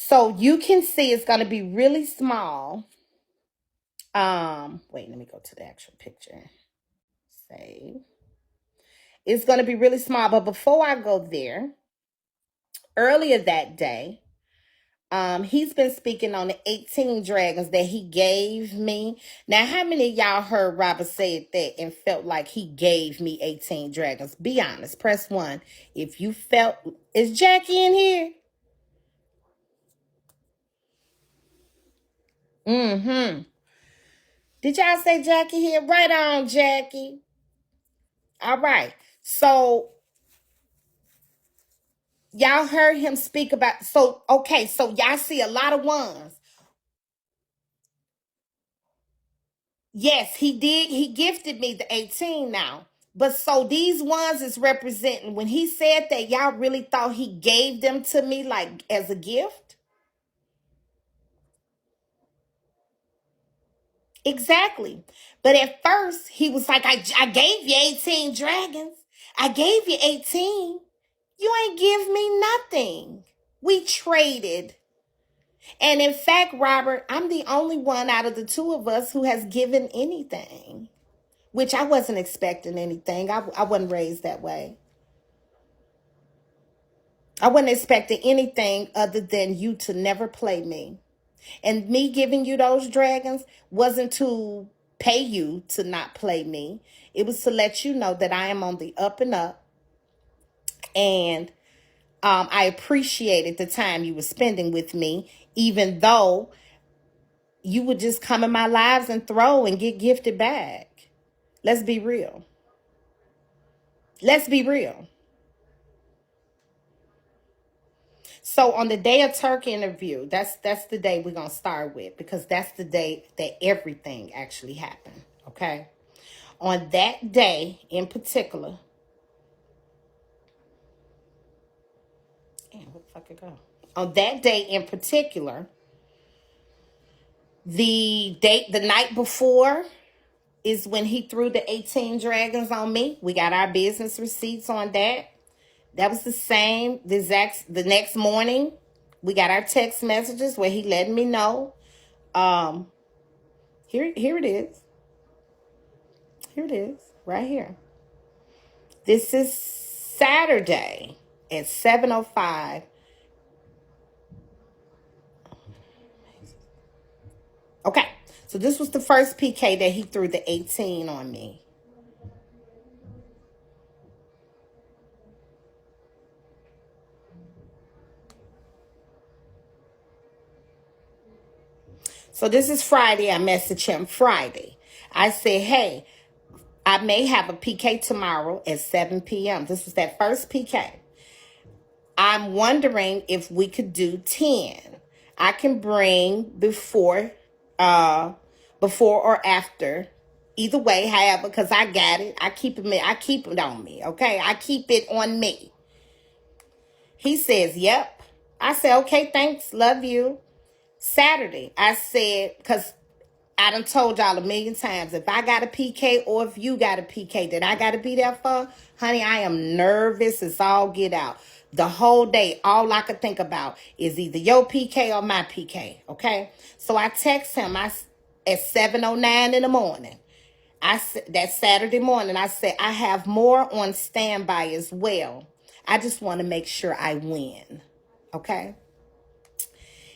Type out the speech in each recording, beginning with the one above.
So you can see it's going to be really small. Wait, let me go to the actual picture. Save. It's going to be really small, but before I go there, earlier that day, he's been speaking on the 18 dragons that he gave me. Now, how many of y'all heard Robert say that and felt like he gave me 18 dragons? Be honest. Press 1. If you felt, is Jackie in here? Mm-hmm. Did y'all say Jackie here? Right on, Jackie. All right. So y'all heard him speak about, so okay, so y'all see a lot of ones. Yes, he did. He gifted me the 18 now. But so these ones is representing when he said that y'all really thought he gave them to me like as a gift. Exactly. But at first he was like, I gave you 18 dragons. I gave you 18. You ain't give me nothing. We traded. And in fact, Robert, I'm the only one out of the two of us who has given anything, which I wasn't expecting anything. I wasn't raised that way. I wasn't expecting anything other than you to never play me. And me giving you those dragons wasn't to pay you to not play me. It was to let you know that I am on the up and up. And I appreciated the time you were spending with me, even though you would just come in my lives and throw and get gifted back. Let's be real. Let's be real. So on the day of Turkey interview, that's the day we're gonna start with, because that's the day that everything actually happened. Okay. On that day in particular, damn, where the fuck it go? On that day in particular, the night before is when he threw the 18 dragons on me. We got our business receipts on that. That was the next morning. We got our text messages where he letting me know. Um, here it is. Here it is, right here. This is Saturday at 7:05. Okay, so this was the first PK that he threw the 18 on me. So this is Friday. I messaged him Friday. I said, hey, I may have a PK tomorrow at 7 p.m. This was that first PK. I'm wondering if we could do 10. I can bring uh, before or after. Either way, however, because I got it. I keep it on me, okay? I keep it on me. He says, yep. I said, okay, thanks. Love you. Saturday, I said, because I done told y'all a million times, if I got a PK or if you got a PK that I got to be there for, honey, I am nervous as all get out. The whole day, all I could think about is either your PK or my PK, okay? So I text him at 7:09 in the morning. That Saturday morning, I said, I have more on standby as well. I just want to make sure I win, okay?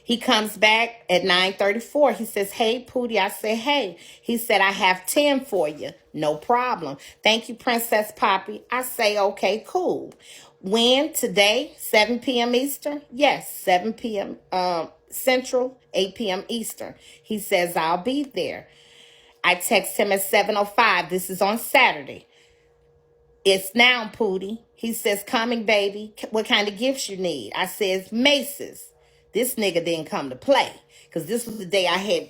He comes back at 9:34. He says, hey, Pootie. I say, hey. He said, I have 10 for you. No problem. Thank you, Princess Poppy. I say, okay, cool. When? Today? 7 p.m. Eastern? Yes, 7 p.m. Central, 8 p.m. Eastern. He says, I'll be there. I text him at 7:05. This is on Saturday. It's now, Pootie. He says, coming, baby. What kind of gifts you need? I says, Macy's. This nigga didn't come to play. Because this was the day I had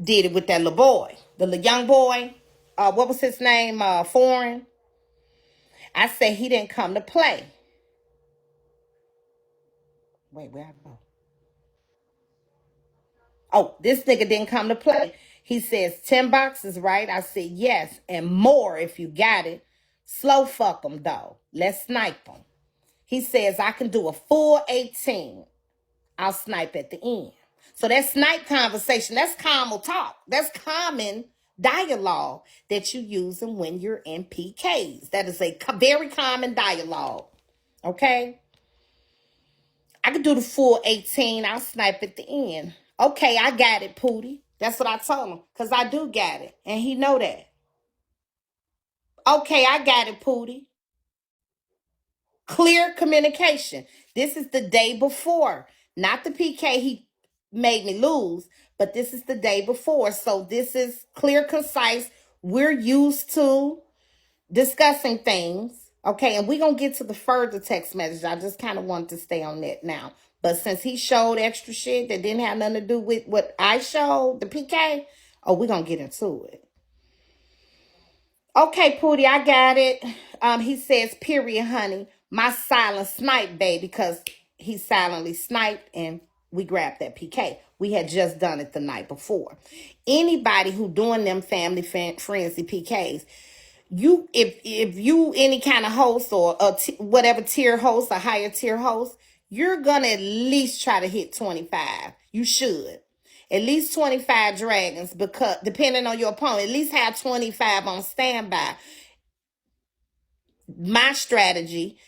did it with that little boy. The little young boy. What was his name? Foreign. I said he didn't come to play. Wait, where I go? Oh, this nigga didn't come to play. He says 10 boxes, right? I said yes. And more if you got it. Slow fuck them though. Let's snipe them. He says I can do a full 18. I'll snipe at the end. So that snipe conversation, that's common talk. That's common dialogue that you using when you're in PKs. That is a very common dialogue. Okay? I could do the full 18. I'll snipe at the end. Okay, I got it, Pootie. That's what I told him. Because I do got it. And he know that. Okay, I got it, Pootie. Clear communication. This is the day before. Not the PK he made me lose, but this is the day before. So this is clear, concise. We're used to discussing things. Okay, and we're going to get to the further text message. I just kind of want to stay on that now. But since he showed extra shit that didn't have nothing to do with what I showed, the PK, oh, we're going to get into it. Okay, Pootie, I got it. He says, period, honey. My silent snipe, baby, because he silently sniped and we grabbed that PK. We had just done it the night before. Anybody who doing them family frenzy PKs, you if you any kind of host or whatever tier host, a higher tier host, you're gonna at least try to hit 25. You should. At least 25 dragons, because depending on your opponent, at least have 25 on standby. My strategy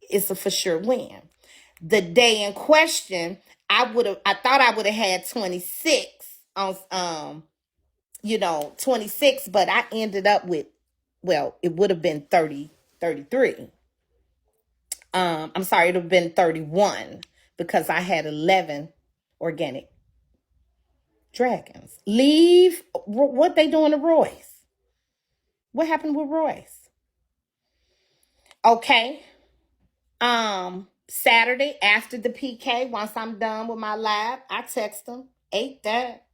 is a for sure win. The day in question, I thought I would have had 26 on 26, but I ended up with, well, it would have been 30, 33. I'm sorry, it would have been 31 because I had 11 organic dragons. Leave. What they doing to Royce? What happened with Royce? Okay. Saturday after the PK, once I'm done with my live, I text them. Ate that.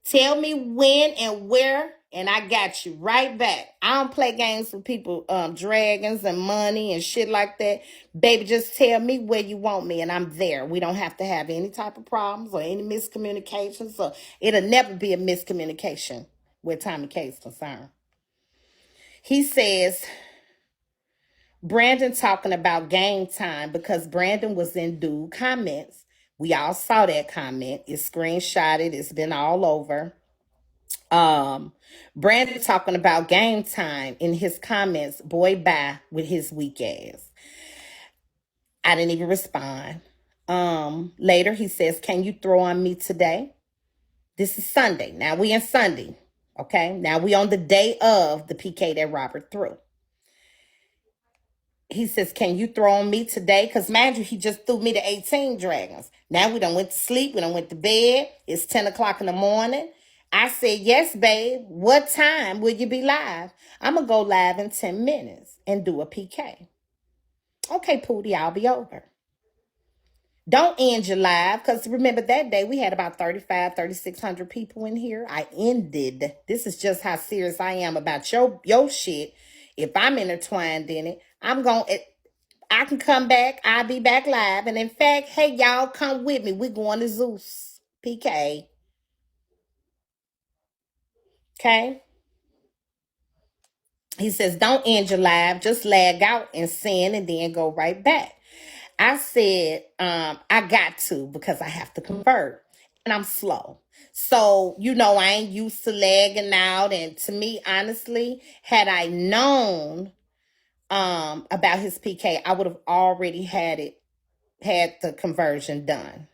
Tell me when and where, and I got you right back. I don't play games with people, dragons and money and shit like that. Baby, just tell me where you want me, and I'm there. We don't have to have any type of problems or any miscommunications. So it'll never be a miscommunication where Tomi Kay is concerned. He says, Brandon talking about game time because Brandon was in dude comments. We all saw that comment. It's screenshotted. It's been all over. Brandon talking about game time in his comments. Boy, bye with his weak ass. I didn't even respond. Later he says, can you throw on me today? This is Sunday. Now we in Sunday. Okay. Now we on the day of the PK that Robert threw. He says, can you throw on me today? Because mind you, he just threw me the 18 dragons. Now we done went to sleep. We done went to bed. It's 10 o'clock in the morning. I said, yes, babe. What time will you be live? I'm going to go live in 10 minutes and do a PK. Okay, Pootie, I'll be over. Don't end your live, because remember that day we had about 3,600 people in here. I ended. This is just how serious I am about your shit. If I'm intertwined in it, I can come back. I'll be back live. And in fact, hey, y'all, come with me. We're going to Zeus PK. Okay? He says, don't end your live. Just lag out and send and then go right back. I said, I got to because I have to convert. And I'm slow. So, I ain't used to lagging out. And to me, honestly, had I known about his PK, I would have already had the conversion done.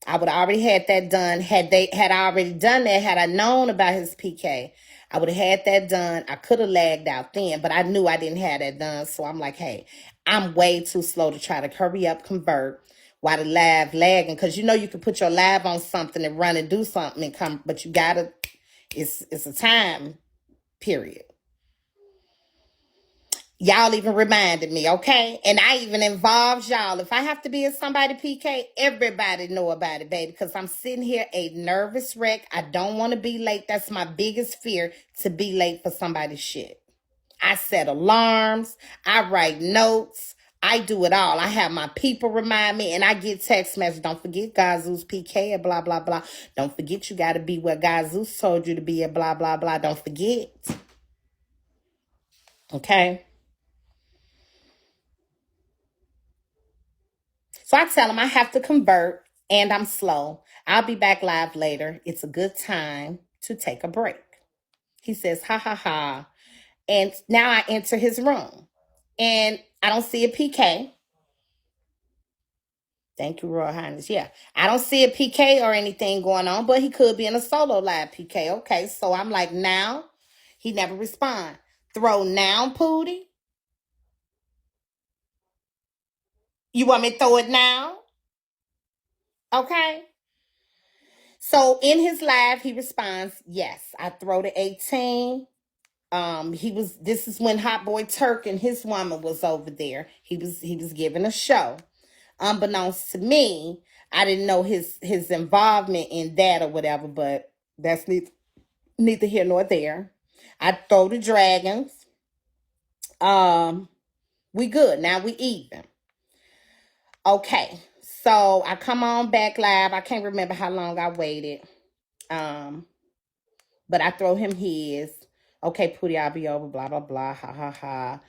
I would have already had that done. Had I already done that, had I known about his PK, I would have had that done. I could have lagged out then, but I knew I didn't have that done. So I'm like, hey, I'm way too slow to try to hurry up, convert while the live lagging. Because you can put your live on something and run and do something and come, but you gotta, it's a time period. Y'all even reminded me, okay? And I even involved y'all. If I have to be in somebody PK, everybody know about it, baby. Because I'm sitting here a nervous wreck. I don't want to be late. That's my biggest fear, to be late for somebody's shit. I set alarms. I write notes. I do it all. I have my people remind me, and I get text messages. Don't forget Gazoo's PK and blah, blah, blah. Don't forget you got to be where Gazoo's told you to be at blah, blah, blah. Don't forget. Okay? So I tell him I have to convert and I'm slow. I'll be back live later. It's a good time to take a break. He says, ha ha ha. And now I enter his room and I don't see a PK. Thank you, Royal Highness. Yeah, I don't see a PK or anything going on, but he could be in a solo live PK. Okay, so I'm like, now he never respond. Throw now, Pootie. You want me to throw it now? Okay. So in his live, he responds, yes, I throw the 18. This is when Hot Boy Turk and his woman was over there. He was giving a show. Unbeknownst to me, I didn't know his involvement in that or whatever, but that's neither here nor there. I throw the dragons. We good. Now we even. Okay. So I come on back live. I can't remember how long I waited. But I throw him his. Okay, Pootie, I'll be over. Blah, blah, blah. Ha, ha, ha.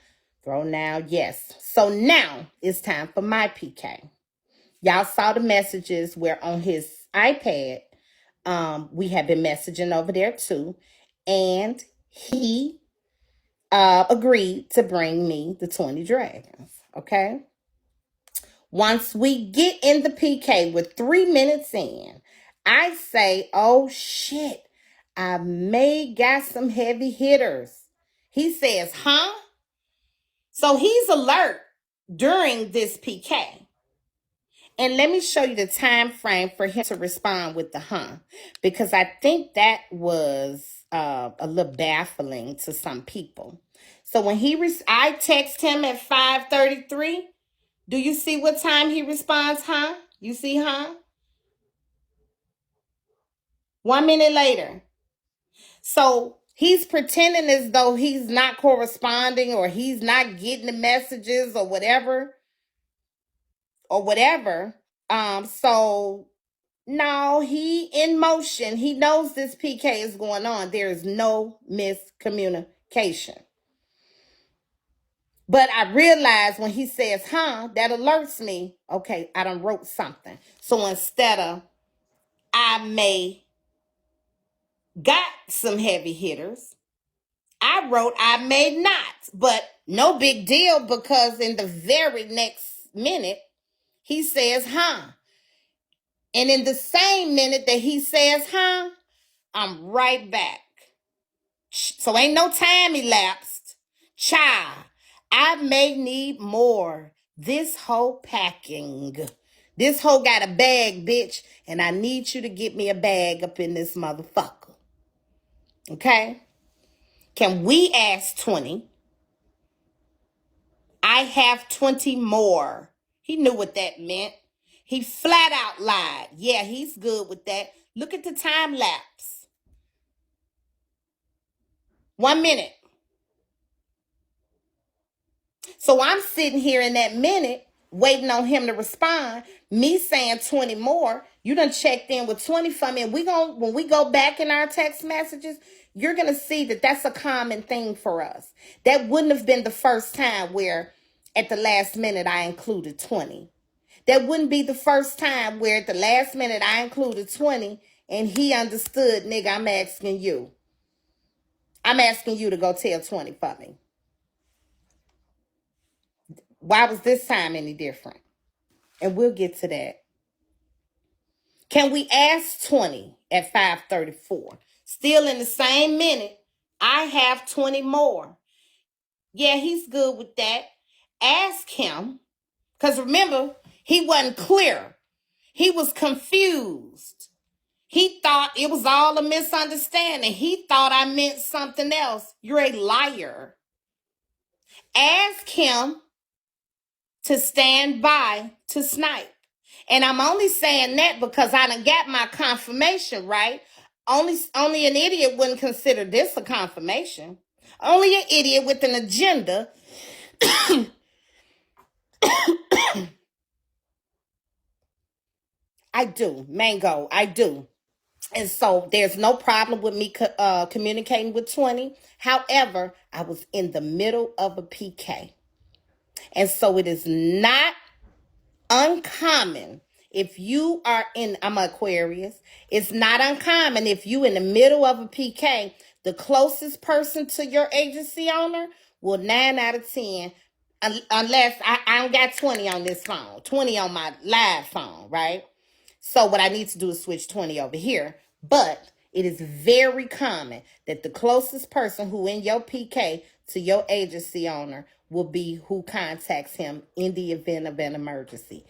Throw now. Yes. So now it's time for my PK. Y'all saw the messages where on his iPad, we have been messaging over there too. And he agreed to bring me the 20 dragons. Okay. Once we get in the PK with 3 minutes in, I say, oh shit, I may got some heavy hitters. He says, huh? So he's alert during this PK. And let me show you the time frame for him to respond with the huh, because I think that was a little baffling to some people. So when I text him at 5:33. Do you see what time he responds, huh? You see, huh? 1 minute later. So he's pretending as though he's not corresponding or he's not getting the messages or whatever. So no, he in motion. He knows this PK is going on. There is no miscommunication. But I realize when he says, huh, that alerts me. Okay, I done wrote something. So instead of I may got some heavy hitters, I wrote I may not. But no big deal, because in the very next minute, he says, huh. And in the same minute that he says, huh, I'm right back. So ain't no time elapsed. Child, I may need more. This whole packing. This hoe got a bag, bitch, and I need you to get me a bag up in this motherfucker. Okay? Can we ask 20? I have 20 more. He knew what that meant. He flat out lied. Yeah, he's good with that. Look at the time lapse. 1 minute. So I'm sitting here in that minute waiting on him to respond. Me saying 20 more. You done checked in with 20 for me. And when we go back in our text messages, you're going to see that that's a common thing for us. That wouldn't have been the first time where at the last minute I included 20. That wouldn't be the first time where at the last minute I included 20 and he understood, nigga, I'm asking you. I'm asking you to go tell 20 for me. Why was this time any different? And we'll get to that. Can we ask 20 at 5:34? Still in the same minute, I have 20 more. Yeah, he's good with that. Ask him, because remember, he wasn't clear. He was confused. He thought it was all a misunderstanding. He thought I meant something else. You're a liar. Ask him to stand by to snipe. And I'm only saying that because I done got my confirmation, right? Only an idiot wouldn't consider this a confirmation. Only an idiot with an agenda. I do. Mango, I do. And so there's no problem with me communicating with 20. However, I was in the middle of a PK. And so it is not uncommon if you are in, I'm Aquarius, it's not uncommon if you in the middle of a PK, the closest person to your agency owner will 9 out of 10, unless I don't got 20 on this phone, 20 on my live phone, right? So what I need to do is switch 20 over here. But it is very common that the closest person who in your PK to your agency owner will be who contacts him in the event of an emergency.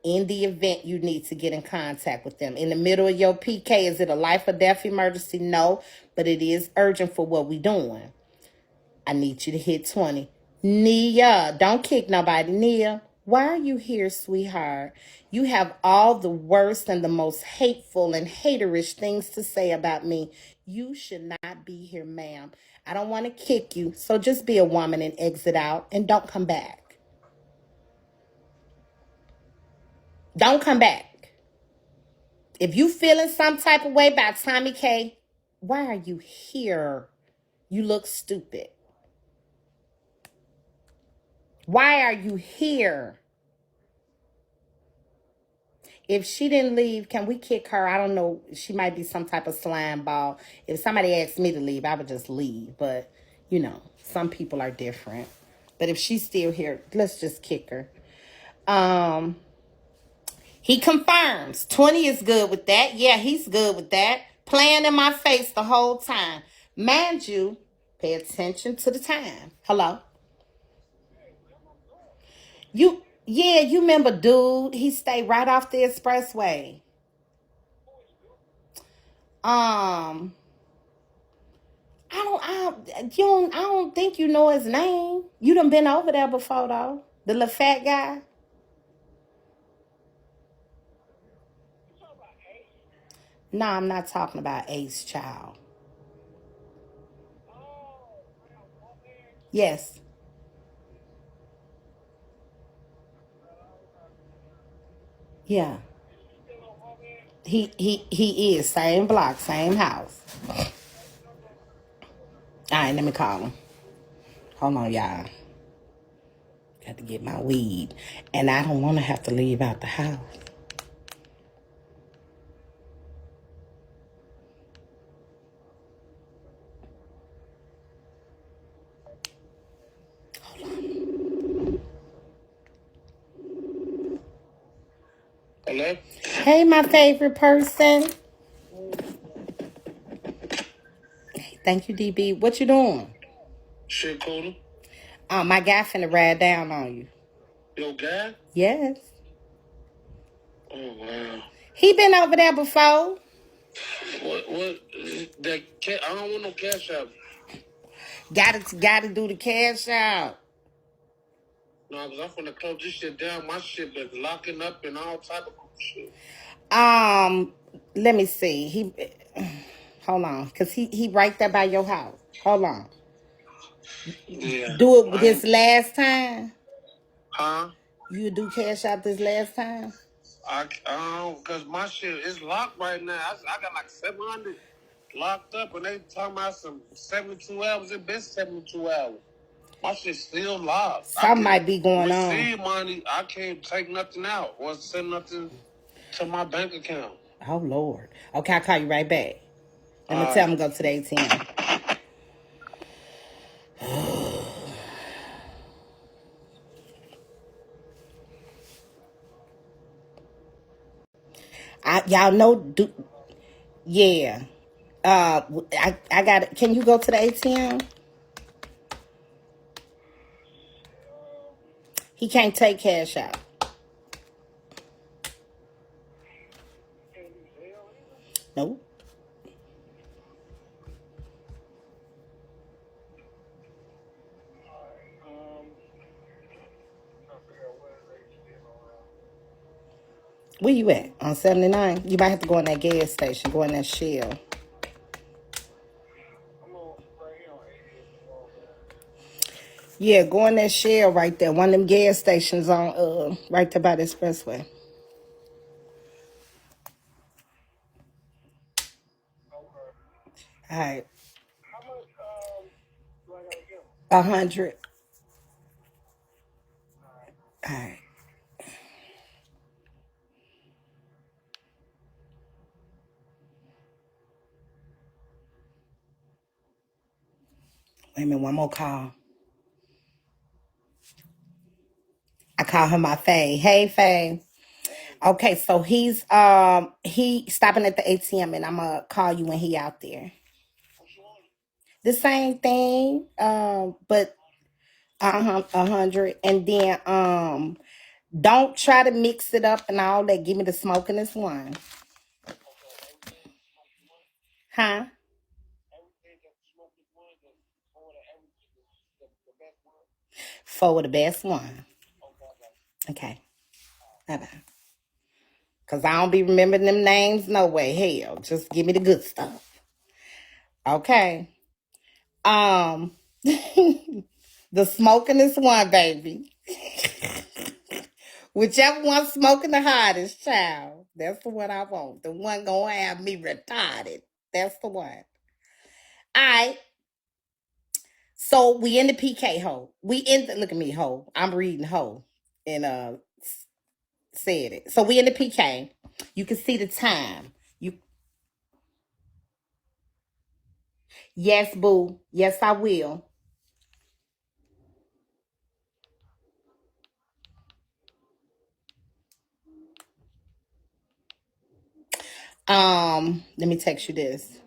In the event you need to get in contact with them. In the middle of your PK, is it a life or death emergency? No, but it is urgent for what we doing. I need you to hit 20. Nia, don't kick nobody. Nia, why are you here, sweetheart? You have all the worst and the most hateful and haterish things to say about me. You should not be here, ma'am. I don't want to kick you, so just be a woman and exit out and don't come back. Don't come back. If you feeling some type of way about Tomi Kay, why are you here? You look stupid. Why are you here? If she didn't leave, can we kick her? I don't know. She might be some type of slime ball. If somebody asked me to leave, I would just leave. But, you know, some people are different. But if she's still here, let's just kick her. He confirms. 20 is good with that. Yeah, he's good with that. Playing in my face the whole time. Mind you, pay attention to the time. Hello? You remember dude, he stayed right off the expressway. Um, I don't think you know his name. You done been over there before though. The little fat guy. No, I'm not talking about Ace Child. Yes. Yeah. He is. Same block, same house. Alright, let me call him. Hold on, y'all. Got to get my weed. And I don't want to have to leave out the house. Hello? Hey, my favorite person. Thank you, DB. What you doing? Shit, Coda. My guy finna ride down on you. Yo, guy? Yes. Oh, wow. He been over there before. What? I don't want no cash out. Gotta do the cash out. No, because I'm finna close this shit down. My shit been locking up and all type of shit. Let me see. Hold on, cause he right there by your house. Hold on. Yeah. Do it this last time. Huh? You do cash out this last time. I don't, because my shit is locked right now. I got like 700 locked up, and they talking about some 72 hours. It been 72 hours. My shit still locked. Something might be going on. Receive money. I can't take nothing out or send nothing to my bank account. Oh Lord. Okay, I'll call you right back. I'm gonna tell him to go to the ATM. Y'all know, yeah. I got it. Can you go to the ATM? He can't take cash out. No. Where you at? On 79? You might have to go in that gas station. Go in that Shell. Yeah, go in that Shell right there. One of them gas stations on right there by the expressway. All right. How much do I gotta give 100. All right. Wait a minute, one more call. I call him my Faye. Hey, Faye. Okay, so he stopping at the ATM, and I'm gonna call you when he out there. The same thing, but 100, and then don't try to mix it up and all that. Give me the smokiness one, huh? For the best one. Okay, bye bye. Cause I don't be remembering them names no way. Hell, just give me the good stuff. Okay. Um, the smokiness one, baby. Whichever one smoking the hottest, child. That's the one I want. The one gonna have me retarded. That's the one. All right. So we in the PK hole. We in the, look at me, hole. I'm reading hole. And said it. So we in the PK. You can see the time. You Yes, boo. Yes, I will. Let me text you this.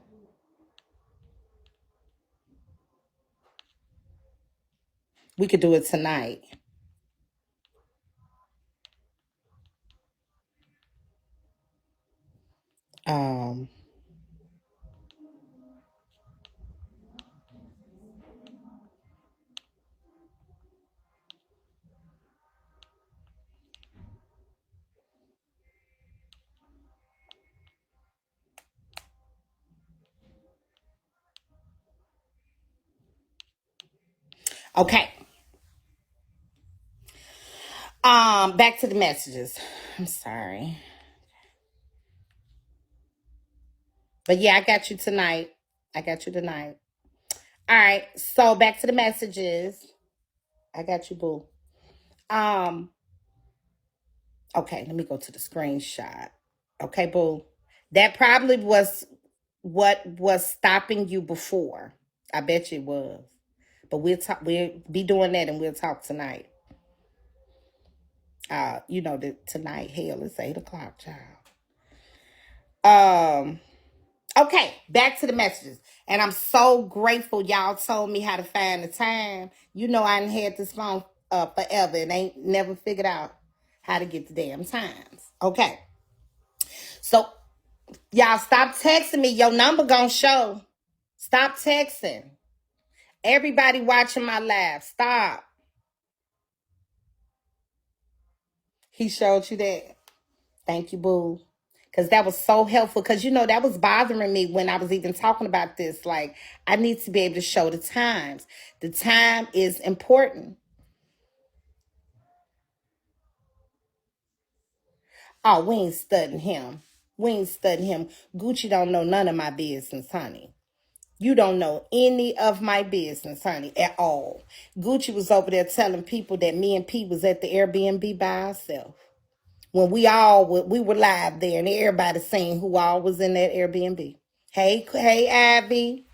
We could do it tonight. Um, okay. Back to the messages. I'm sorry. But yeah, I got you tonight. I got you tonight. All right. So back to the messages. I got you, boo. Um, okay, let me go to the screenshot. Okay, boo. That probably was what was stopping you before. I bet you it was. But we'll talk, we'll be doing that, and we'll talk tonight. Tonight, hell, it's 8 o'clock, child. Okay, back to the messages. And I'm so grateful y'all told me how to find the time. You know I done had this phone forever and ain't never figured out how to get the damn times. Okay. So y'all stop texting me. Your number gonna show. Stop texting. Everybody watching my live. Stop. He showed you that. Thank you, boo. Because that was so helpful. Because, that was bothering me when I was even talking about this. Like, I need to be able to show the times. The time is important. Oh, we ain't studying him. We ain't studying him. Gucci don't know none of my business, honey. You don't know any of my business, honey, at all. Gucci was over there telling people that me and P was at the Airbnb by ourselves. When we were live there and everybody seen who all was in that Airbnb. Hey, Abby.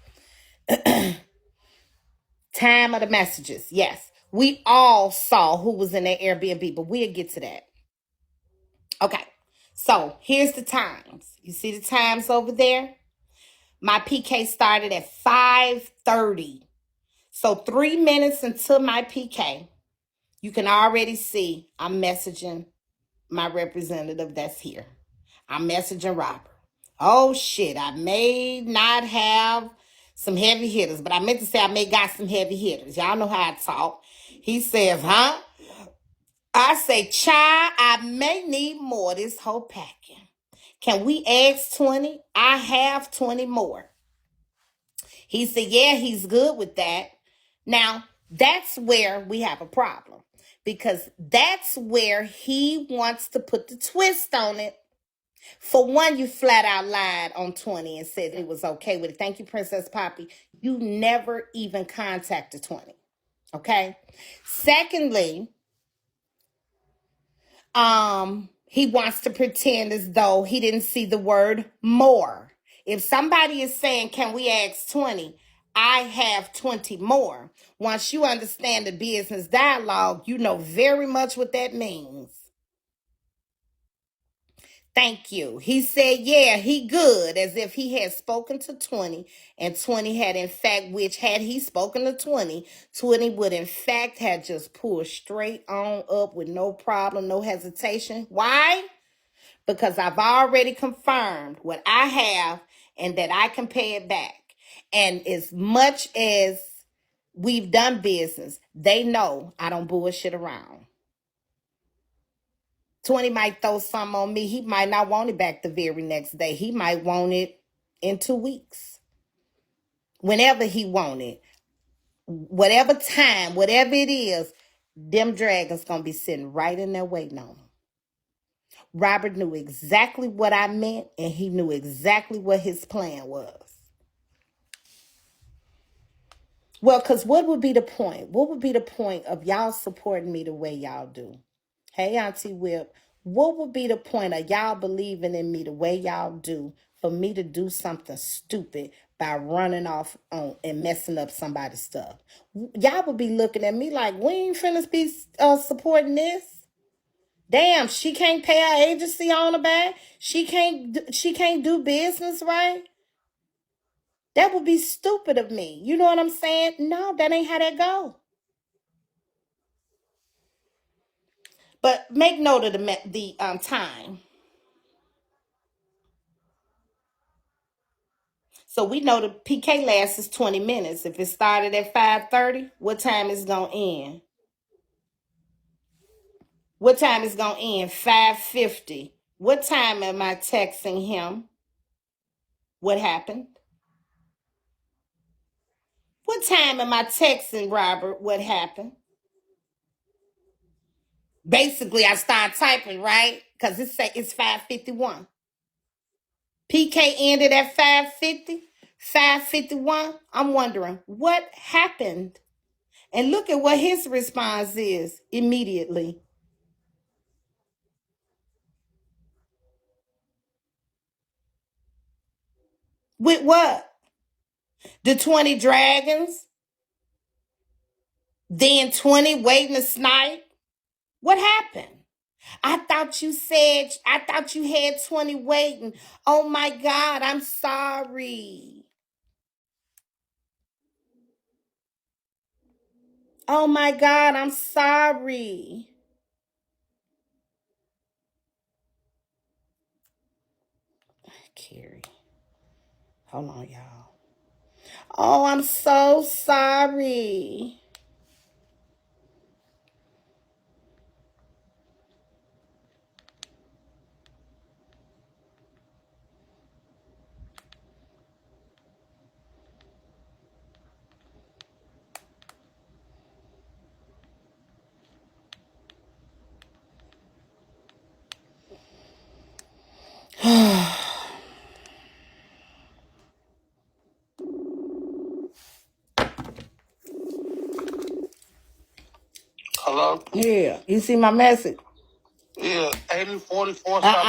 Time of the messages. Yes. We all saw who was in that Airbnb, but we'll get to that. Okay. So here's the times. You see the times over there? My PK started at 5:30. So 3 minutes until my PK, you can already see I'm messaging my representative that's here. I'm messaging Robert. Oh shit, I may not have some heavy hitters, but I meant to say I may got some heavy hitters. Y'all know how I talk. He says, huh? I say, child, I may need more of this whole packing. Can we ask 20? I have 20 more. He said, yeah, he's good with that. Now, that's where we have a problem because that's where he wants to put the twist on it. For one, you flat out lied on 20 and said it was okay with it. Thank you, Princess Poppy. You never even contacted 20. Okay. Secondly, he wants to pretend as though he didn't see the word more. If somebody is saying, can we ask 20? I have 20 more. Once you understand the business dialogue, you know very much what that means. Thank you. He said, yeah, he good, as if he had spoken to 20, and 20 had in fact, which had he spoken to 20, 20 would in fact have just pulled straight on up with no problem, no hesitation. Why? Because I've already confirmed what I have and that I can pay it back. And as much as we've done business, they know I don't bullshit around. 20 might throw something on me. He might not want it back the very next day. He might want it in 2 weeks. Whenever he want it. Whatever time, whatever it is, them dragons going to be sitting right in there waiting on him. Robert knew exactly what I meant, and he knew exactly what his plan was. Well, because what would be the point? What would be the point of y'all supporting me the way y'all do? Hey, Auntie Whip, what would be the point of y'all believing in me the way y'all do for me to do something stupid by running off on and messing up somebody's stuff? Y'all would be looking at me like, we ain't finna be supporting this. Damn, she can't pay her agency on her back. She can't do business right. That would be stupid of me. You know what I'm saying? No, that ain't how that go. But make note of the time. So we know the PK lasts is 20 minutes. If it started at 5:30, what time is going to end? What time is going to end? 5:50. What time am I texting him? What happened? What time am I texting Robert? What happened? Basically, I start typing, right? Because it's 5:51. PK ended at 5:50, 5:51. I'm wondering what happened. And look at what his response is immediately. With what? The 20 dragons? Then 20 waiting to snipe? What happened? I thought you had 20 waiting. Oh my God, I'm sorry. Oh my God, I'm sorry. Carrie. Hold on, y'all. Oh, I'm so sorry. Hello? Yeah, you see my message? Yeah, 8044 stop.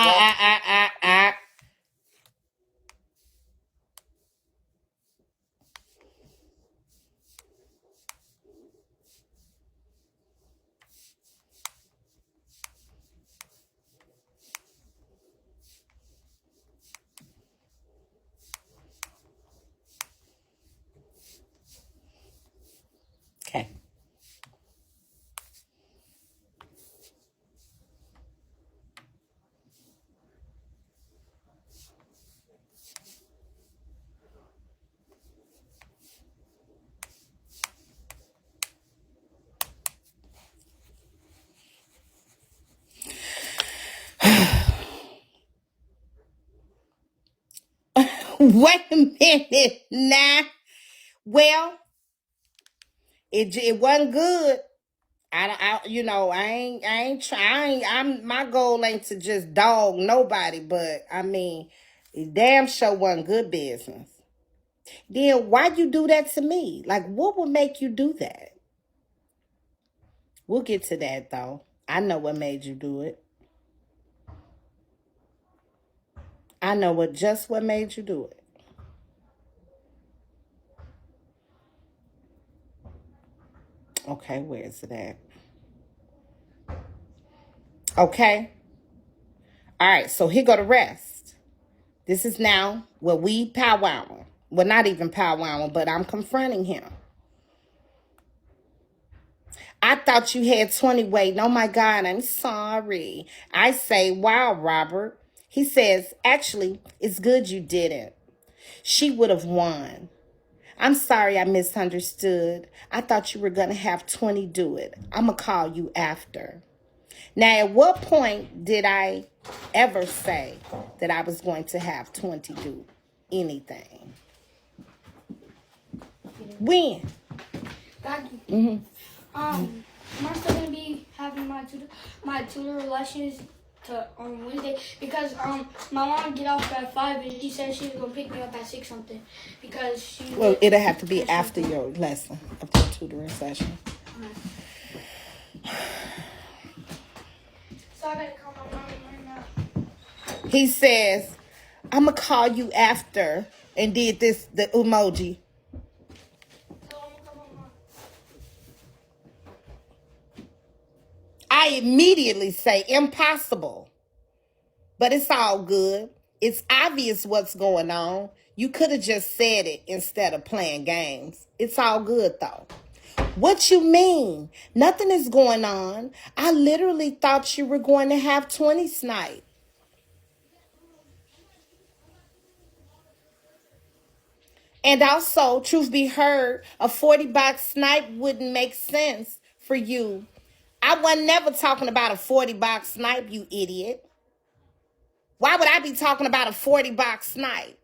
Okay. Wait a minute now. Well, it wasn't good. I ain't trying. My goal ain't to just dog nobody, but I mean, it damn sure wasn't good business. Then why you do that to me? Like, what would make you do that? We'll get to that though. I know what made you do it. I know what made you do it. Okay, where is it at? Okay. All right, so here go the rest. This is now where we powwowing. Well, not even powwowing, but I'm confronting him. I thought you had 20 waiting. Oh my God, I'm sorry. I say, wow, Robert. He says, actually, it's good you didn't. She would have won. I'm sorry I misunderstood. I thought you were going to have 20 do it. I'm going to call you after. Now, at what point did I ever say that I was going to have 20 do anything? When? I'm still gonna be having my tutor lessons on Wednesday because my mom get off at 5 and she said she was gonna pick me up at 6 something because she. Well, it'll have to be after your lesson, after your tutoring session. So I gotta call my mom right now. He says, I'm going to call you after, and did the emoji. So I'm gonna call my mom. I immediately say, impossible. But it's all good. It's obvious what's going on. You could have just said it instead of playing games. It's all good, though. What you mean? Nothing is going on. I literally thought you were going to have 20 snipe. And also, truth be heard, a 40-box snipe wouldn't make sense for you. I wasn't never talking about a 40-box snipe, you idiot. Why would I be talking about a 40-box snipe?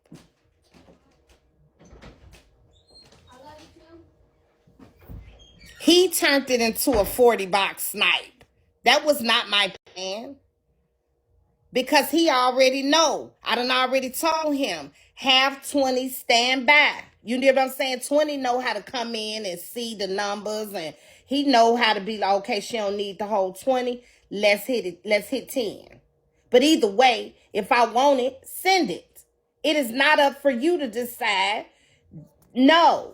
He turned it into a 40-box snipe. That was not my plan. Because he already know. I done already told him, have 20 stand by. You know what I'm saying? 20 know how to come in and see the numbers, and he know how to be like, okay, she don't need the whole 20. Let's hit it. Let's hit 10. But either way, if I want it, send it. It is not up for you to decide. No.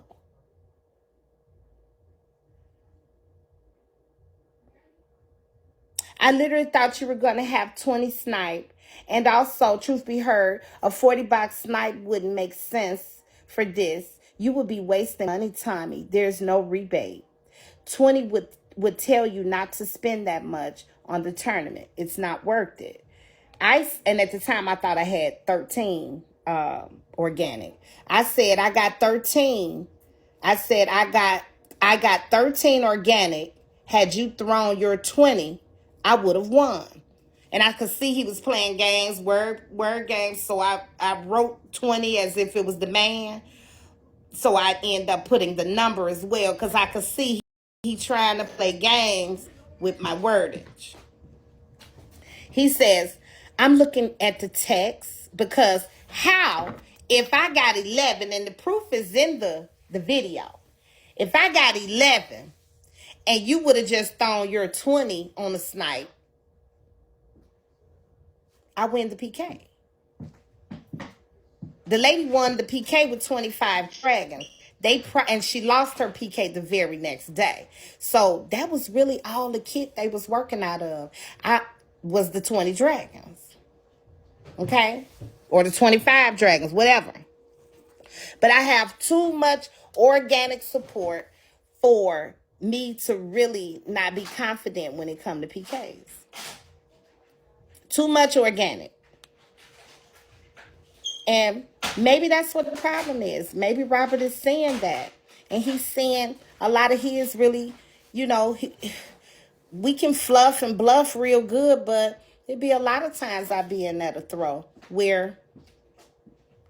I literally thought you were going to have 20 snipe. And also, truth be heard, a 40-box snipe wouldn't make sense for this. You would be wasting money, Tommy. There's no rebate. 20 would tell you not to spend that much on the tournament. It's not worth it. And at the time, I thought I had 13 organic. I said I got 13. I said I got 13 organic. Had you thrown your 20, I would have won. And I could see he was playing games, word games. So I wrote 20 as if it was the man. So I end up putting the number as well because I could see he trying to play games with my wordage. He says, I'm looking at the text because how, if I got 11, and the proof is in the video, if I got 11 and you would have just thrown your 20 on the snipe, I win the PK. The lady won the PK with 25 dragons. And she lost her PK the very next day. So that was really all the kit they was working out of. Was the 20 dragons. Okay? Or the 25 dragons, whatever. But I have too much organic support for me to really not be confident when it comes to PKs. Too much organic. And maybe that's what the problem is. Maybe Robert is saying that. And he's saying a lot of his really, we can fluff and bluff real good, but it'd be a lot of times I'd be in that a throw where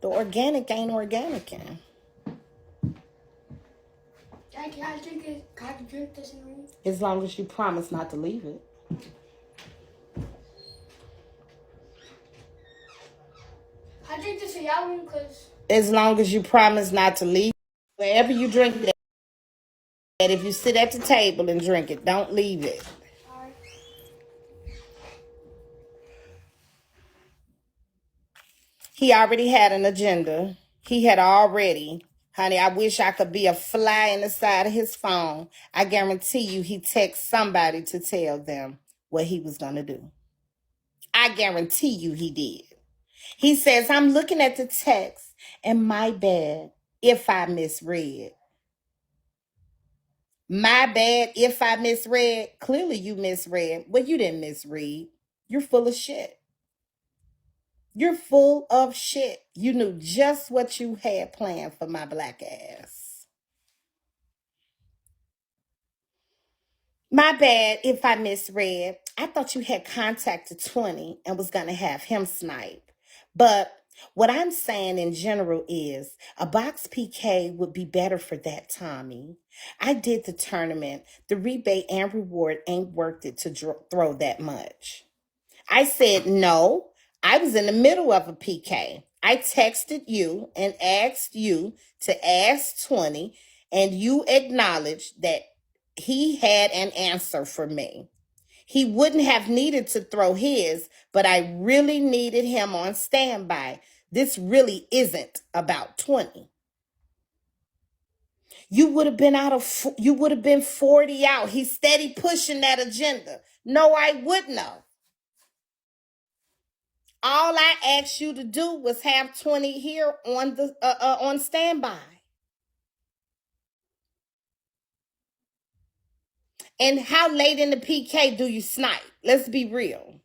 the organic ain't organicing. Dad, can I drink it? Can I drink this in the room? As long as you promise not to leave it. I drink this in y'all room because. As long as you promise not to leave wherever you drink it. And if you sit at the table and drink it, don't leave it. Alright. He already had an agenda. He had already Honey, I wish I could be a fly in the side of his phone. I guarantee you he texted somebody to tell them what he was going to do. I guarantee you he did. He says, I'm looking at the text, and my bad if I misread. My bad if I misread. Clearly you misread. Well, you didn't misread. You're full of shit. You're full of shit. You knew just what you had planned for my black ass. My bad if I misread. I thought you had contacted 20 and was going to have him snipe. But what I'm saying in general is a box PK would be better for that, Tommy. I did the tournament. The rebate and reward ain't worth it to throw that much. I said no. I was in the middle of a PK. I texted you and asked you to ask 20, and you acknowledged that he had an answer for me. He wouldn't have needed to throw his, but I really needed him on standby. This really isn't about 20. You would have been 40 out. He's steady pushing that agenda. No, I wouldn't have. All I asked you to do was have 20 here on standby. And how late in the PK do you snipe? Let's be real.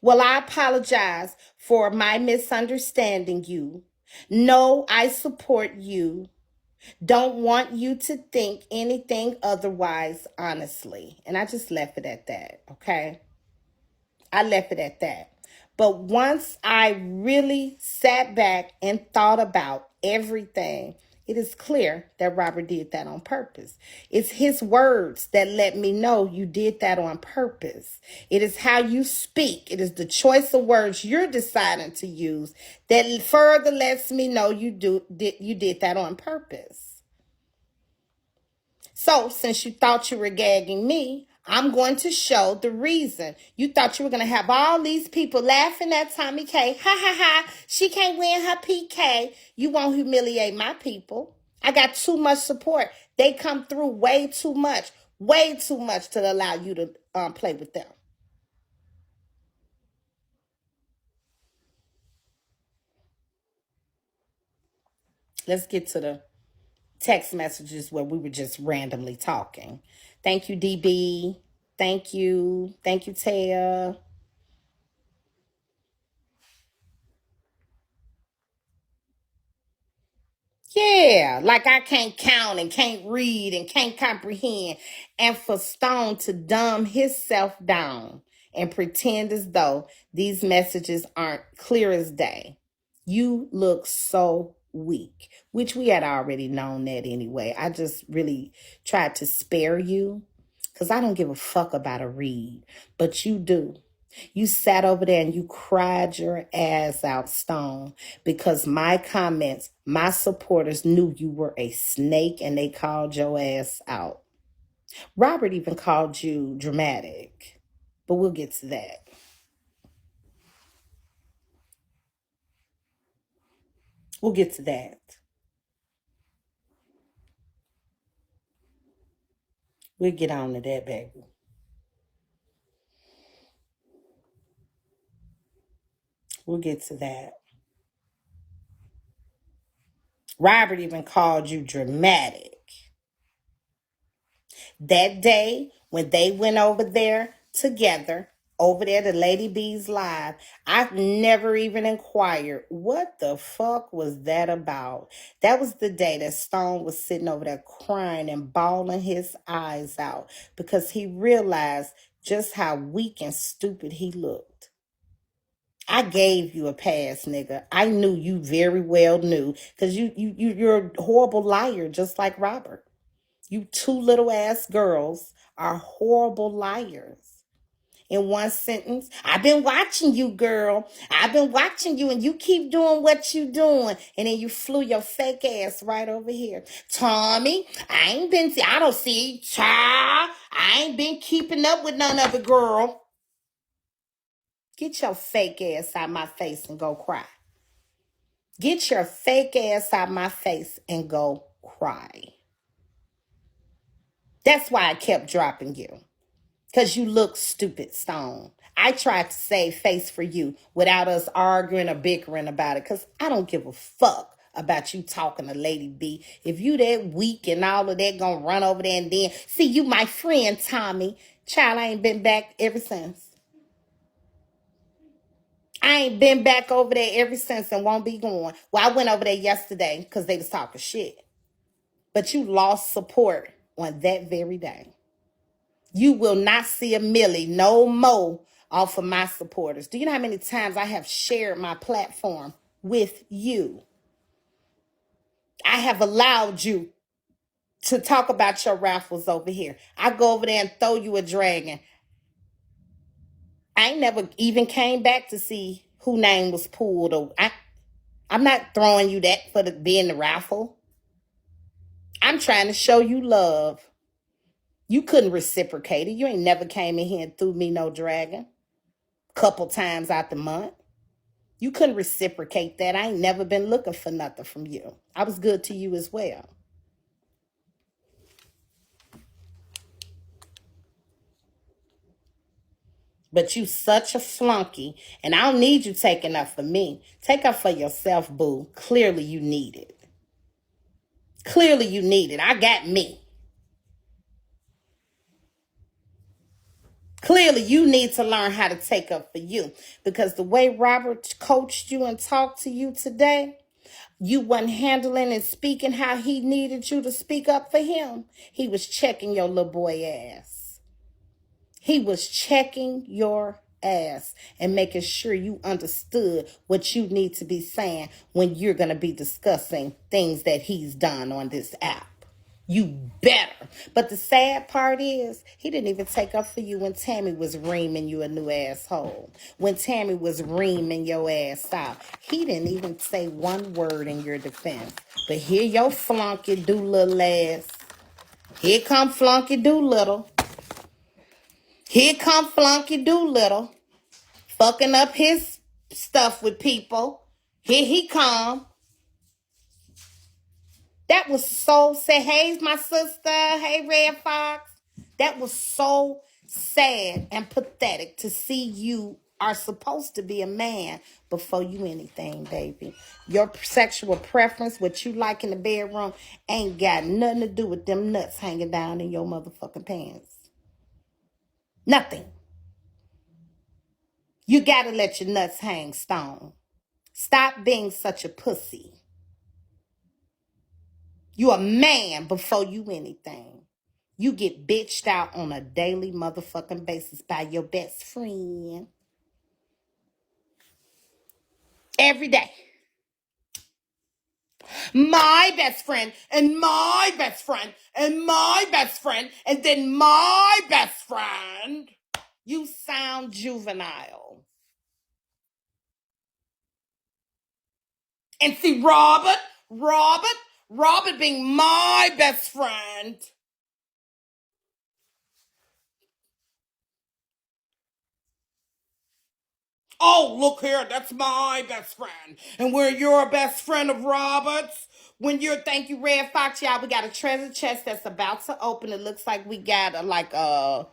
Well, I apologize for my misunderstanding you. No, I support you. Don't want you to think anything otherwise, honestly. And I just left it at that, okay? I left it at that. But once I really sat back and thought about everything, it is clear that Robert did that on purpose. It's his words that let me know you did that on purpose. It is how you speak. It is the choice of words you're deciding to use that further lets me know you did that on purpose. So, since you thought you were gagging me, I'm going to show the reason. You thought you were going to have all these people laughing at Tomi Kay. Ha ha ha. She can't win her PK. You won't humiliate my people. I got too much support. They come through way too much to allow you to play with them. Let's get to the text messages where we were just randomly talking. Thank you, DB. Thank you. Thank you, Taya. Yeah, like I can't count and can't read and can't comprehend. And for Stone to dumb himself down and pretend as though these messages aren't clear as day. You look so weak, which we had already known that anyway. I just really tried to spare you because I don't give a fuck about a read, but you do. You sat over there and you cried your ass out, Stone, because my comments, my supporters knew you were a snake and they called your ass out. Robert even called you dramatic, but we'll get to that. We'll get to that. We'll get on to that, baby. We'll get to that. Robert even called you dramatic. That day when they went over there together, over there to Lady B's live, I've never even inquired what the fuck was that about. That was the day that Stone was sitting over there crying and bawling his eyes out because he realized just how weak and stupid he looked. I gave you a pass, nigga. I knew you very well knew because you're a horrible liar, just like Robert. You two little ass girls are horrible liars. In one sentence, I've been watching you, girl. I've been watching you, and you keep doing what you doing. And then you flew your fake ass right over here. Tommy, I don't see, child. I ain't been keeping up with none of it, girl. Get your fake ass out my face and go cry. Get your fake ass out my face and go cry. That's why I kept dropping you. Because you look stupid, Stone. I tried to save face for you without us arguing or bickering about it. Because I don't give a fuck about you talking to Lady B. If you that weak and all of that, gonna run over there and then see you my friend, Tommy. Child, I ain't been back ever since. I ain't been back over there ever since and won't be going. Well, I went over there yesterday because they was talking shit. But you lost support on that very day. You will not see a milli no more off of my supporters. Do you know how many times I have shared my platform with you? I have allowed you to talk about your raffles over here. I go over there and throw you a dragon. I ain't never even came back to see who name was pulled. I'm not throwing you that for being the raffle. I'm trying to show you love. You couldn't reciprocate it. You ain't never came in here and threw me no dragon. Couple times out the month. You couldn't reciprocate that. I ain't never been looking for nothing from you. I was good to you as well. But you such a flunky, and I don't need you taking up for me. Take up for yourself, boo. Clearly you need it. Clearly you need it. I got me. Clearly you need to learn how to take up for you. Because the way Robert coached you and talked to you today, you wasn't handling and speaking how he needed you to speak up for him. He was checking your little boy ass. He was checking your ass and making sure you understood what you need to be saying when you're going to be discussing things that he's done on this app. You better. But the sad part is, he didn't even take up for you when Tammy was reaming you a new asshole. When Tammy was reaming your ass out. He didn't even say one word in your defense. But here your flunky do-little ass. Here come flunky do-little. Here come flunky do-little. Fucking up his stuff with people. Here he come. That was so sad. Hey, my sister. Hey, Red Fox. That was so sad and pathetic to see you are supposed to be a man before you anything, baby. Your sexual preference, what you like in the bedroom, ain't got nothing to do with them nuts hanging down in your motherfucking pants. Nothing. You gotta let your nuts hang, Stone. Stop being such a pussy. You a man before you anything. You get bitched out on a daily motherfucking basis by your best friend. Every day. My best friend, and my best friend, and my best friend, and then my best friend. You sound juvenile. And see, Robert being my best friend. Oh, look here, that's my best friend. And when you're a best friend of Robert's, when you're, thank you, Red Fox, y'all, we got a treasure chest that's about to open. It looks like we got a little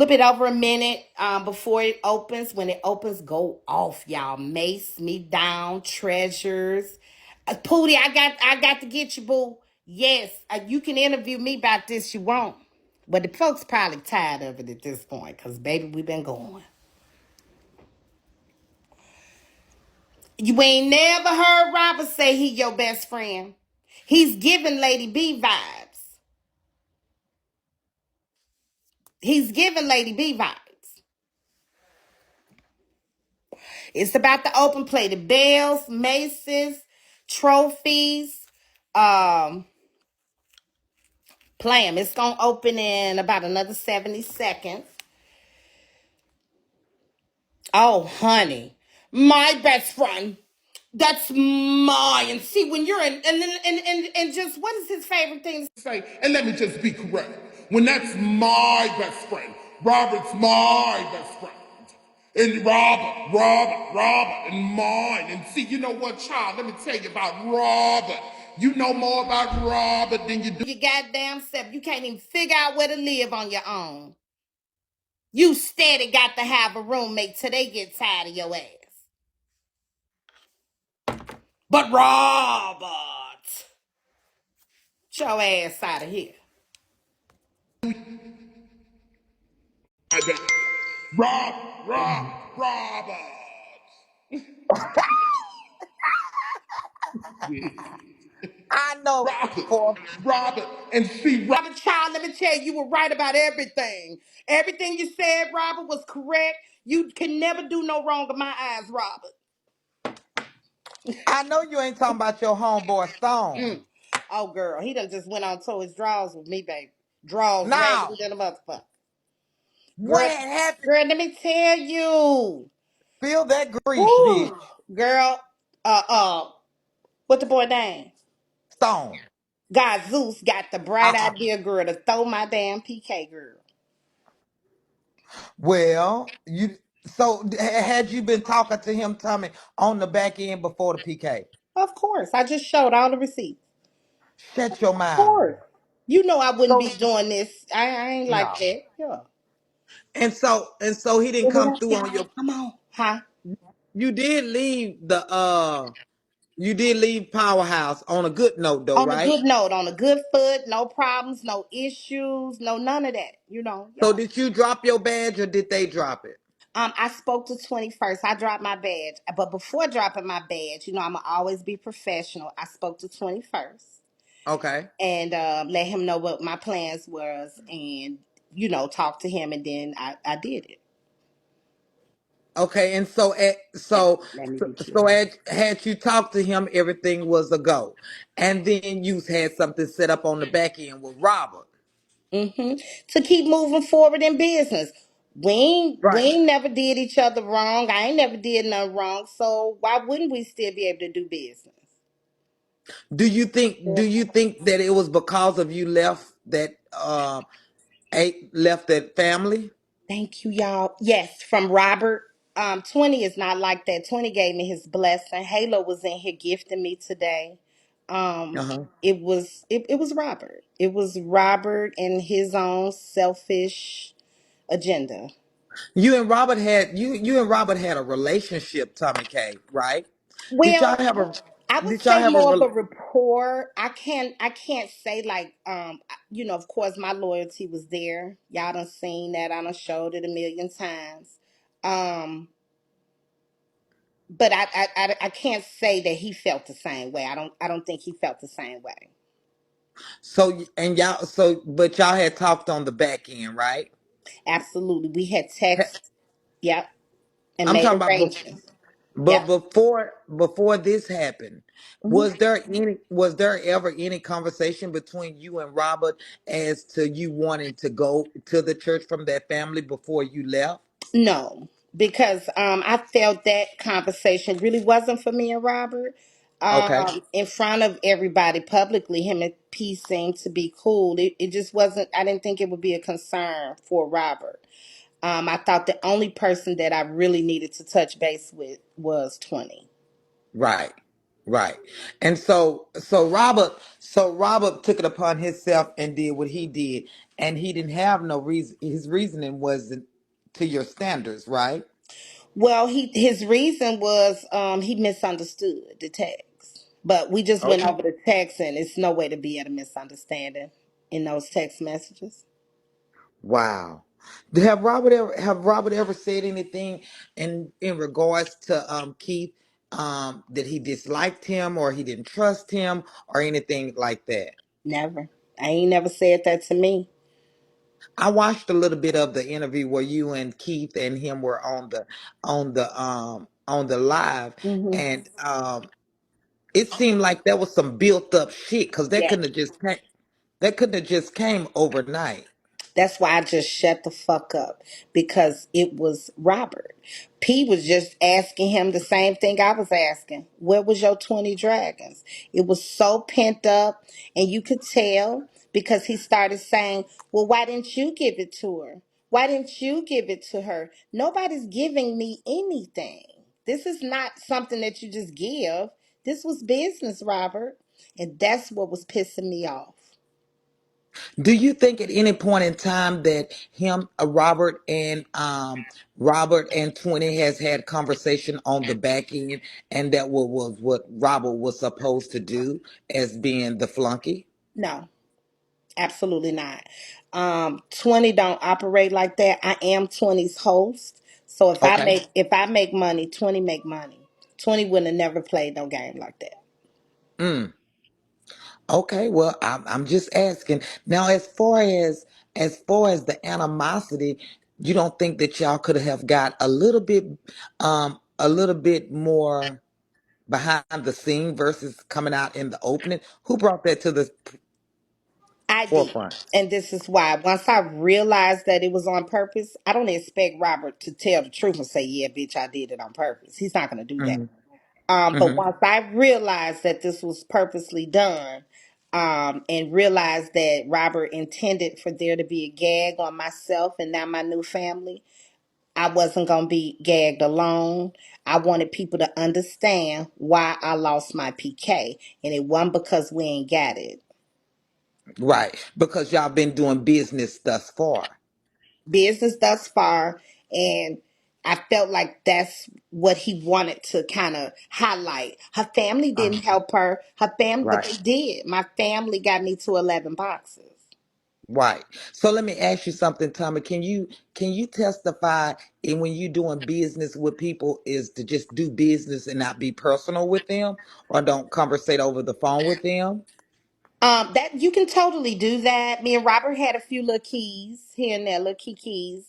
bit over a minute before it opens. When it opens, go off, y'all. Mace me down, treasures. Pootie, I got to get you, boo. Yes, you can interview me about this, you won't. But the folks probably tired of it at this point, because, baby, we've been going. You ain't never heard Robert say he your best friend. He's giving Lady B vibes. He's giving Lady B vibes. It's about the open play. The bells, maces, trophies. Play 'em. It's going to open in about another 70 seconds. Oh, honey. My best friend. That's mine. And see, when you're in, and just, what is his favorite thing to say? And let me just be correct. When that's my best friend, Robert's my best friend. And Robert, and mine. And see, you know what, child? Let me tell you about Robert. You know more about Robert than you do. Your goddamn self. You can't even figure out where to live on your own. You steady got to have a roommate till they get tired of your ass. But Robert, get your ass out of here. Rob, Robert. I know Robert, for Robert, and see, Robert, child, let me tell you, you were right about everything. Everything you said, Robert, was correct. You can never do no wrong in my eyes, Robert. I know you ain't talking about your homeboy Stone. Mm. Oh, girl, he done just went on to his draws with me, baby. Draws raggedy Now, than a motherfucker. what Girl, happened? girl, let me tell you. Feel that grease, Woo. bitch. Girl, uh, uh, what the boy name? Stone. God Zeus got the bright Uh-uh. idea, girl, to throw my damn PK, girl. Well, had you been talking to him, Tommy, on the back end before the PK? Of course, I just showed all the receipts. Shut your Of mouth. course. You know I wouldn't be So doing this. I ain't like no. that. Yeah. And so he didn't come through on Y'all, your come on. Huh? you did leave you did leave Powerhouse on a good note though, On a right? good note, on a good foot, no problems, no issues, no none of that. So Yeah. did you drop your badge or did they drop it? I spoke to 21st. I dropped my badge. But before dropping my badge, I'ma always be professional. I spoke to 21st Okay. and let him know what my plans was and talk to him and then I did it. Okay, and so at so Let me so, be so clear. at, had you talked to him, everything was a go, and then you had something set up on the back end with Robert. hmm To keep moving forward in business. We Right. ain't never did each other wrong. I ain't never did nothing wrong. So why wouldn't we still be able to do business? Do you think that it was because of you left that family? Thank you, y'all. Yes, from Robert. 20 is not like that. 20 gave me his blessing. Halo was in here gifting me today. Uh-huh. It was Robert. It was Robert and his own selfish agenda. You and Robert had a relationship, Tommy Kay, right? Did y'all Well, have a I would did y'all say have a more of rel- a rapport. I can't say like of course my loyalty was there. Y'all done seen that. I done showed it a million times. Um but I can't say that he felt the same way. I don't think he felt the same way. but y'all had talked on the back end, right? Absolutely. We had text, yep, and I'm made talking about arrangements. but Yep. before this happened, hmm was there ever any conversation between you and Robert as to you wanting to go to the church from that family before you left? No, because I felt that conversation really wasn't for me and Robert. Okay. In front of everybody publicly, him and P seemed to be cool. It just wasn't. I didn't think it would be a concern for Robert. I thought the only person that I really needed to touch base with was 20. Right. Right. And so Robert took it upon himself and did what he did, and he didn't have no reason. His reasoning wasn't to your standards, right? Well, his reason was he misunderstood the text, but we just went Okay. over the text, and it's no way to be at a misunderstanding in those text messages. Wow. Have Robert ever said anything in regards to Keith, that he disliked him or he didn't trust him or anything like that? Never. I ain't never said that to me. I watched a little bit of the interview where you and Keith and him were on the live, hmm and it seemed like there was some built up shit because Yeah. that couldn't have just came overnight. That's why I just shut the fuck up because it was Robert. P was just asking him the same thing I was asking. Where was your 20 dragons? It was so pent up, and you could tell because he started saying, well, why didn't you give it to her? Why didn't you give it to her? Nobody's giving me anything. This is not something that you just give. This was business, Robert. And that's what was pissing me off. Do you think at any point in time that Robert and 20 has had conversation on the back end, and that was what Robert was supposed to do as being the flunky? No, absolutely not. 20 don't operate like that. I am 20's host. So Okay. if I make money, 20 make money. 20 wouldn't have never played no game like that. Mm. Okay, well, I'm just asking. Now, as far as the animosity, you don't think that y'all could have got a little bit more behind the scene versus coming out in the opening? Who brought that to the I did. forefront? And this is why once I realized that it was on purpose, I don't expect Robert to tell the truth and say, yeah, bitch, I did it on purpose. He's not going to do that. Hmm. But Hmm. once I realized that this was purposely done, and realized that Robert intended for there to be a gag on myself and now my new family, I wasn't going to be gagged alone. I wanted people to understand why I lost my PK. And it wasn't because we ain't got it. Right, because y'all been doing business thus far. Business thus far, and I felt like that's what he wanted to kind of highlight. Her family Uh, didn't help her. Her family, but right, they did. My family got me to 11 boxes. right. So let me ask you something, Tommy. Can you testify in when you doing business with people is to just do business and not be personal with them, or don't conversate over the phone with them? That you can totally do that. Me and Robert had a few little keys here and there, little keys.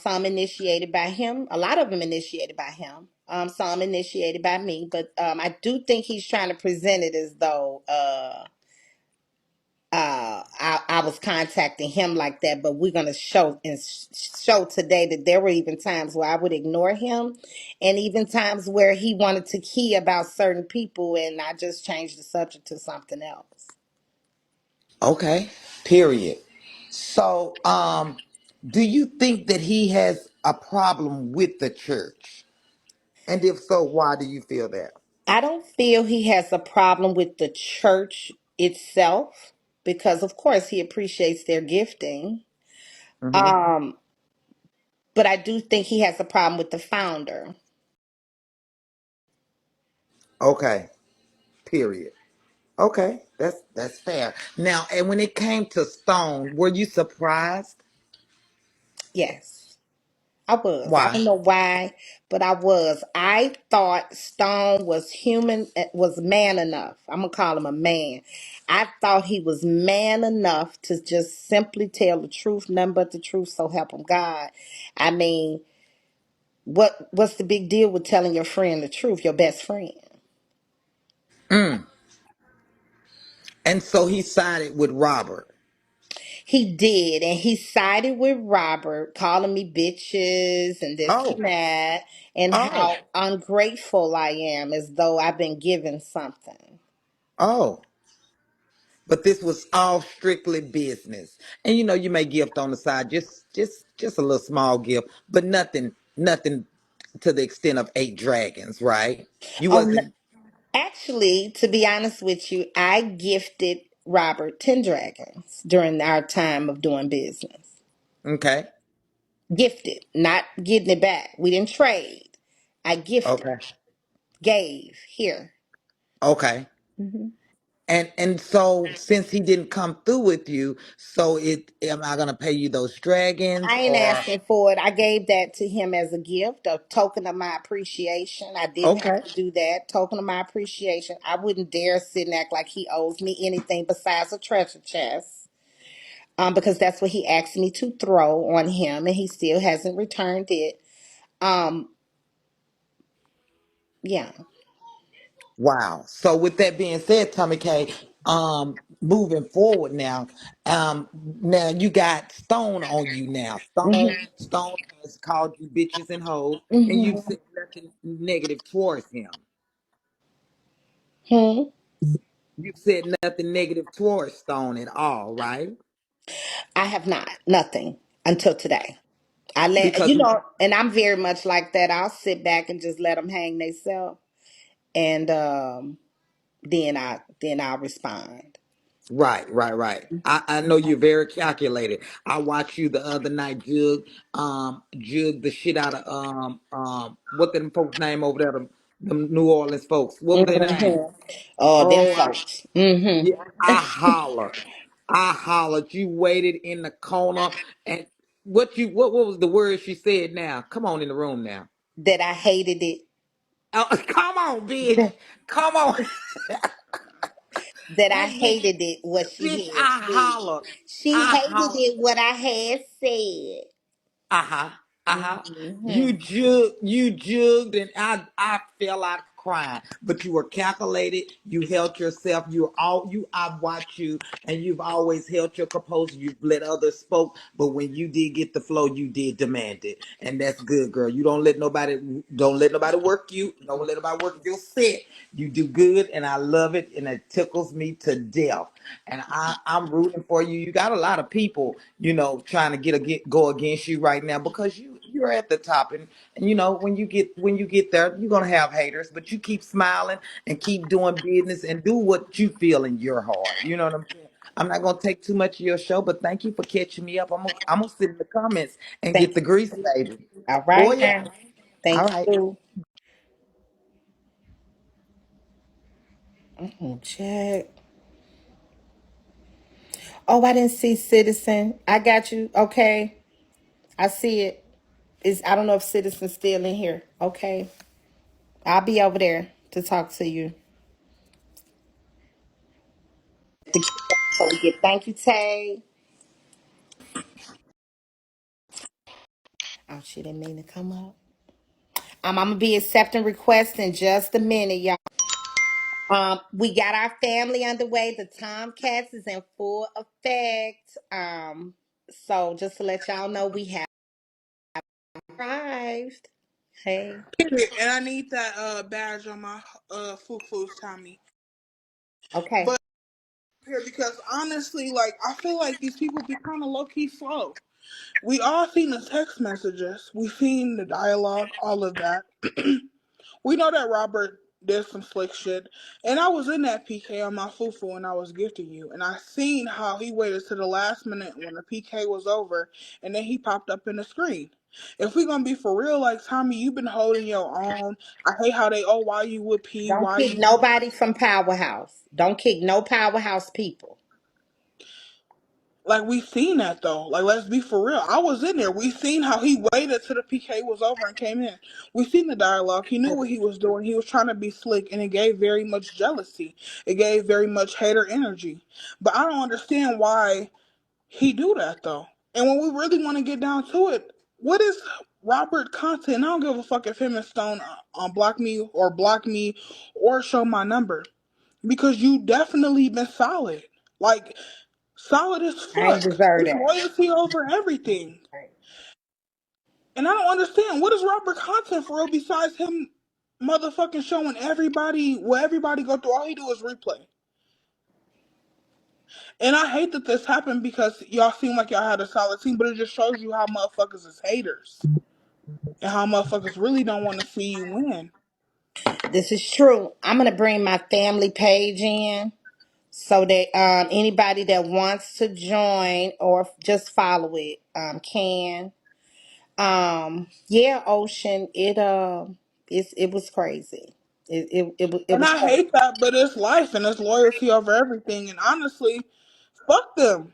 Some initiated by him, a lot of them initiated by him. Some initiated by me, but I do think he's trying to present it as though I was contacting him like that, but we're gonna show today that there were even times where I would ignore him, and even times where he wanted to key about certain people, and I just changed the subject to something else. Okay. Period. So, do you think that he has a problem with the church? And if so, why do you feel that? I don't feel he has a problem with the church itself because, of course, he appreciates their gifting. Hmm. Um, but I do think he has a problem with the founder. Okay. Period. Okay, that's fair. Now, and when it came to Stone, were you surprised? Yes. I was. I Why? don't know why, but I was. I thought Stone was human, was man enough. I'm going to call him a man. I thought he was man enough to just simply tell the truth, nothing but the truth, so help him God. I mean, what's the big deal with telling your friend the truth, your best friend? Mm. And so he sided with Robert. He did, and he sided with Robert, calling me bitches and this Oh, and that, and oh, how ungrateful I am, as though I've been given something. oh. But this was all strictly business. And you may gift on the side, just a little small gift, but nothing to the extent of 8 dragons, right? You Oh, no, wasn't actually, to be honest with you, I gifted Robert 10 dragons during our time of doing business. okay. Gifted, not getting it back. We didn't trade. I gifted, Okay. gave here. Okay. Mhm. And so since he didn't come through with you, so am I gonna pay you those dragons I ain't or asking for it. I gave that to him as a gift, a token of my appreciation. I didn't have okay. to do that. Token of my appreciation. I wouldn't dare sit and act like he owes me anything besides a treasure chest. Because that's what he asked me to throw on him, and he still hasn't returned it. Um, yeah. Wow. So with that being said, Tommy Kay, moving forward now you got Stone on you now. Stone has called you bitches and hoes, and you've Hmm. said nothing negative towards him. Hmm. You've said nothing negative towards Stone at all, right? I have not. Nothing until today. I let because you know, and I'm very much like that. I'll sit back and just let them hang themselves, and then I'll respond. right. I know you're very calculated. I watched you the other night jug the shit out of what them folks name over there, them New Orleans folks. What was their name? Mm-hmm. Oh, them Oh, folks. Mm-hmm. yeah, I hollered. I hollered. You waited in the corner and what was the word she said now? Come on in the room now. That I hated it. Oh, come on, bitch. Come on. That I That bitch, hated it what bitch, she had I said. hollered. She I hated hollered. it what I had said. Uh-huh. Uh-huh. Hmm. You jugged and I fell out crying. But you were calculated, you held yourself, I watched you and you've always held your composure. You've let others spoke, but when you did get the flow, you did demand it. And that's good, girl. You don't let nobody work you. Don't let nobody work your set. You do good and I love it and it tickles me to death. And I'm rooting for you. You got a lot of people, trying to go against you right now because you're at the top, and when you get there, you're gonna have haters, but you keep smiling and keep doing business and do what you feel in your heart. You know what I'm saying? I'm not gonna take too much of your show, but thank you for catching me up. I'm gonna sit in the comments and Thank get the grease, you. baby. All Oh right yeah. now. All Thank right. you. Check. Oh, I didn't see Citizen. I got you. Okay. I see it. I don't know if Citizen's still in here. Okay. I'll be over there to talk to you. So we get thank you, Tay. Oh, she didn't mean to come up. I'm gonna be accepting requests in just a minute, y'all. We got our family underway. The Tomcats is in full effect. So just to let y'all know, we have arrived. Hey. Period. And I need that badge on my foo-foo's Tommy. Okay. But here because honestly, like I feel like these people be kind of low key slow. We all seen the text messages, we seen the dialogue, all of that. We know that Robert did some slick shit, and I was in that PK on my fufu and I was gifting you, and I seen how he waited to the last minute when the PK was over, and then he popped up in the screen. If we gonna be for real, like Tommy, you've been holding your own. I hate how they why you with P, Don't why kick you. nobody from Powerhouse. Don't kick no Powerhouse people. Like we seen that though. Like let's be for real. I was in there. We seen how he waited till the PK was over and came in. We seen the dialogue. He knew what he was doing. He was trying to be slick, and it gave very much jealousy. It gave very much hater energy. But I don't understand why he do that though. And when we really want to get down to it, what is Robert content? I don't give a fuck if him and Stone block me or show my number because you definitely been solid. Like solid as I ain't fuck. deserve It's that. loyalty over everything. And I don't understand what is Robert content for real besides him motherfucking showing everybody what everybody go through. All he do is replay. And I hate that this happened because y'all seem like y'all had a solid team, but it just shows you how motherfuckers is haters. And how motherfuckers really don't want to see you win. This is true. I'm gonna bring my family page in so that anybody that wants to join or just follow it can. Yeah, Ocean. It was crazy. It And was I crazy. hate that, but it's life and it's loyalty over everything. And honestly, fuck them.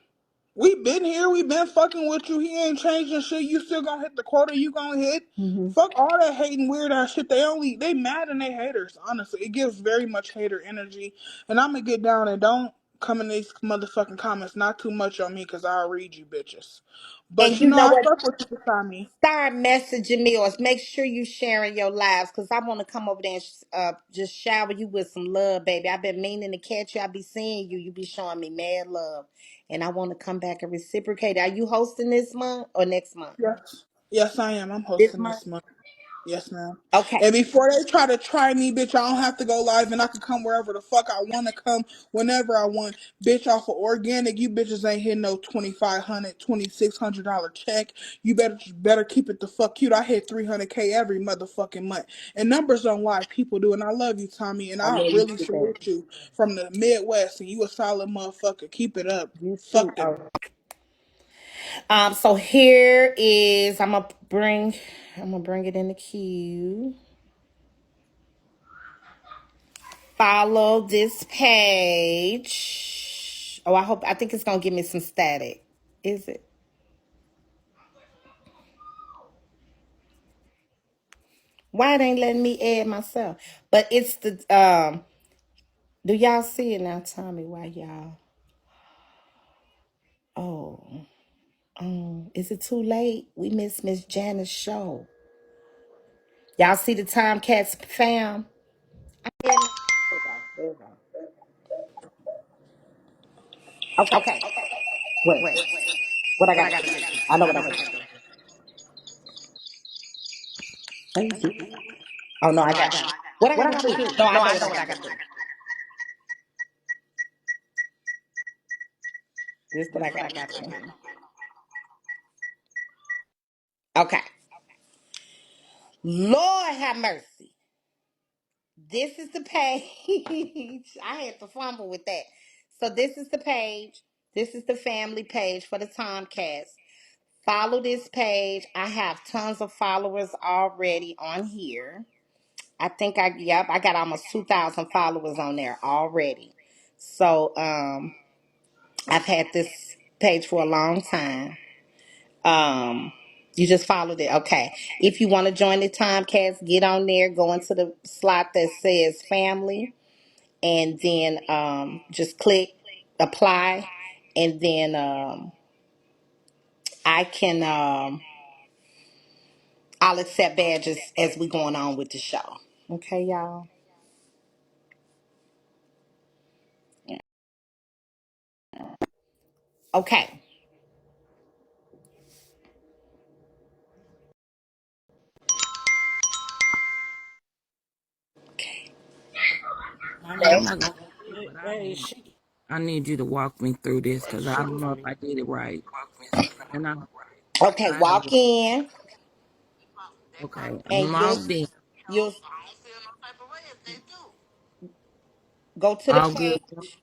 We been here. We been fucking with you. He ain't changing shit. You still gonna hit the quota you gonna hit. Hmm. Fuck all that hating weird ass shit. They mad and they haters. Honestly, it gives very much hater energy. And I'm gonna get down and don't come in these motherfucking comments. Not too much on me because I'll read you bitches. But And you you know know I what? fuck with you, Tommy. Start messaging me or make sure you sharing your lives because I want to come over there and just shower you with some love, baby. I've been meaning to catch you. I be seeing you. You be showing me mad love, and I want to come back and reciprocate. Are you hosting this month or next month? Yes, yes I am. I'm This hosting month. this month. Yes, ma'am. Okay. And before they try me, bitch, I don't have to go live and I can come wherever the fuck I want to come whenever I want. Bitch, off of organic, you bitches ain't hitting no $2,500, $2,600 check. You better keep it the fuck cute. I hit 300K every motherfucking month. And numbers don't lie, people do. And I love you, Tommy. And Oh I yeah, you really too, baby. salute you from the Midwest. And you a solid motherfucker. Keep it up. You too. Fuck the So here is I'm gonna bring it in the queue. Follow this page. Oh, I think it's gonna give me some static. Is it? Why it ain't letting me add myself? But it's the do y'all see it now? Tell me why y'all. Oh, is it too late? We missed Miss Janice's show. Y'all see the Time Cats fam? There we go. Okay. Wait. What I gotta do? I know what I gotta do. Let me see. Oh no, I got you. What I gotta do? No, I know what I gotta do. This is what I gotta do. Okay. Lord have mercy. This is the page. I had to fumble with that. So this is the page. This is the family page for the Tomcats. Follow this page. I have tons of followers already on here. I got almost 2,000 followers on there already. So I've had this page for a long time. You just followed it. Okay. If you want to join the Timecast, get on there, go into the slot that says family, and then just click apply, and then I can I'll accept badges as we going on with the show. Okay, y'all. Okay. Okay. Mommy, I'm not gonna do it, Hey, but hey, she. I need you to walk me through this because I don't know if I did it right. And I'm Okay, trying to. walk in Okay, I'm and you'll logged in. you'll go to the All good. page.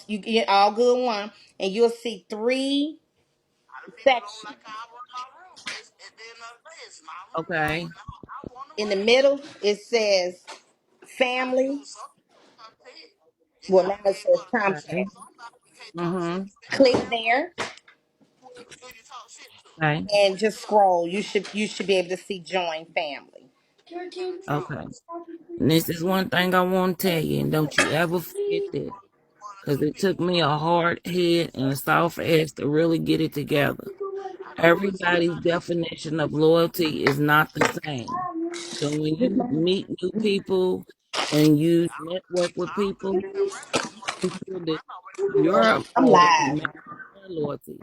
You get all good one, and you'll see three sections. Okay. In the middle, it says family. Well, now it says Okay. Comcast. Mm-hmm. Click there Okay. and just scroll. You should be able to see join family. Okay. And this is one thing I want to tell you, and don't you ever forget this, because it took me a hard head and a soft ass to really get it together. Everybody's definition of loyalty is not the same. So when you meet new people and you network with people, make sure that your I'm loyalty live. matches their loyalty.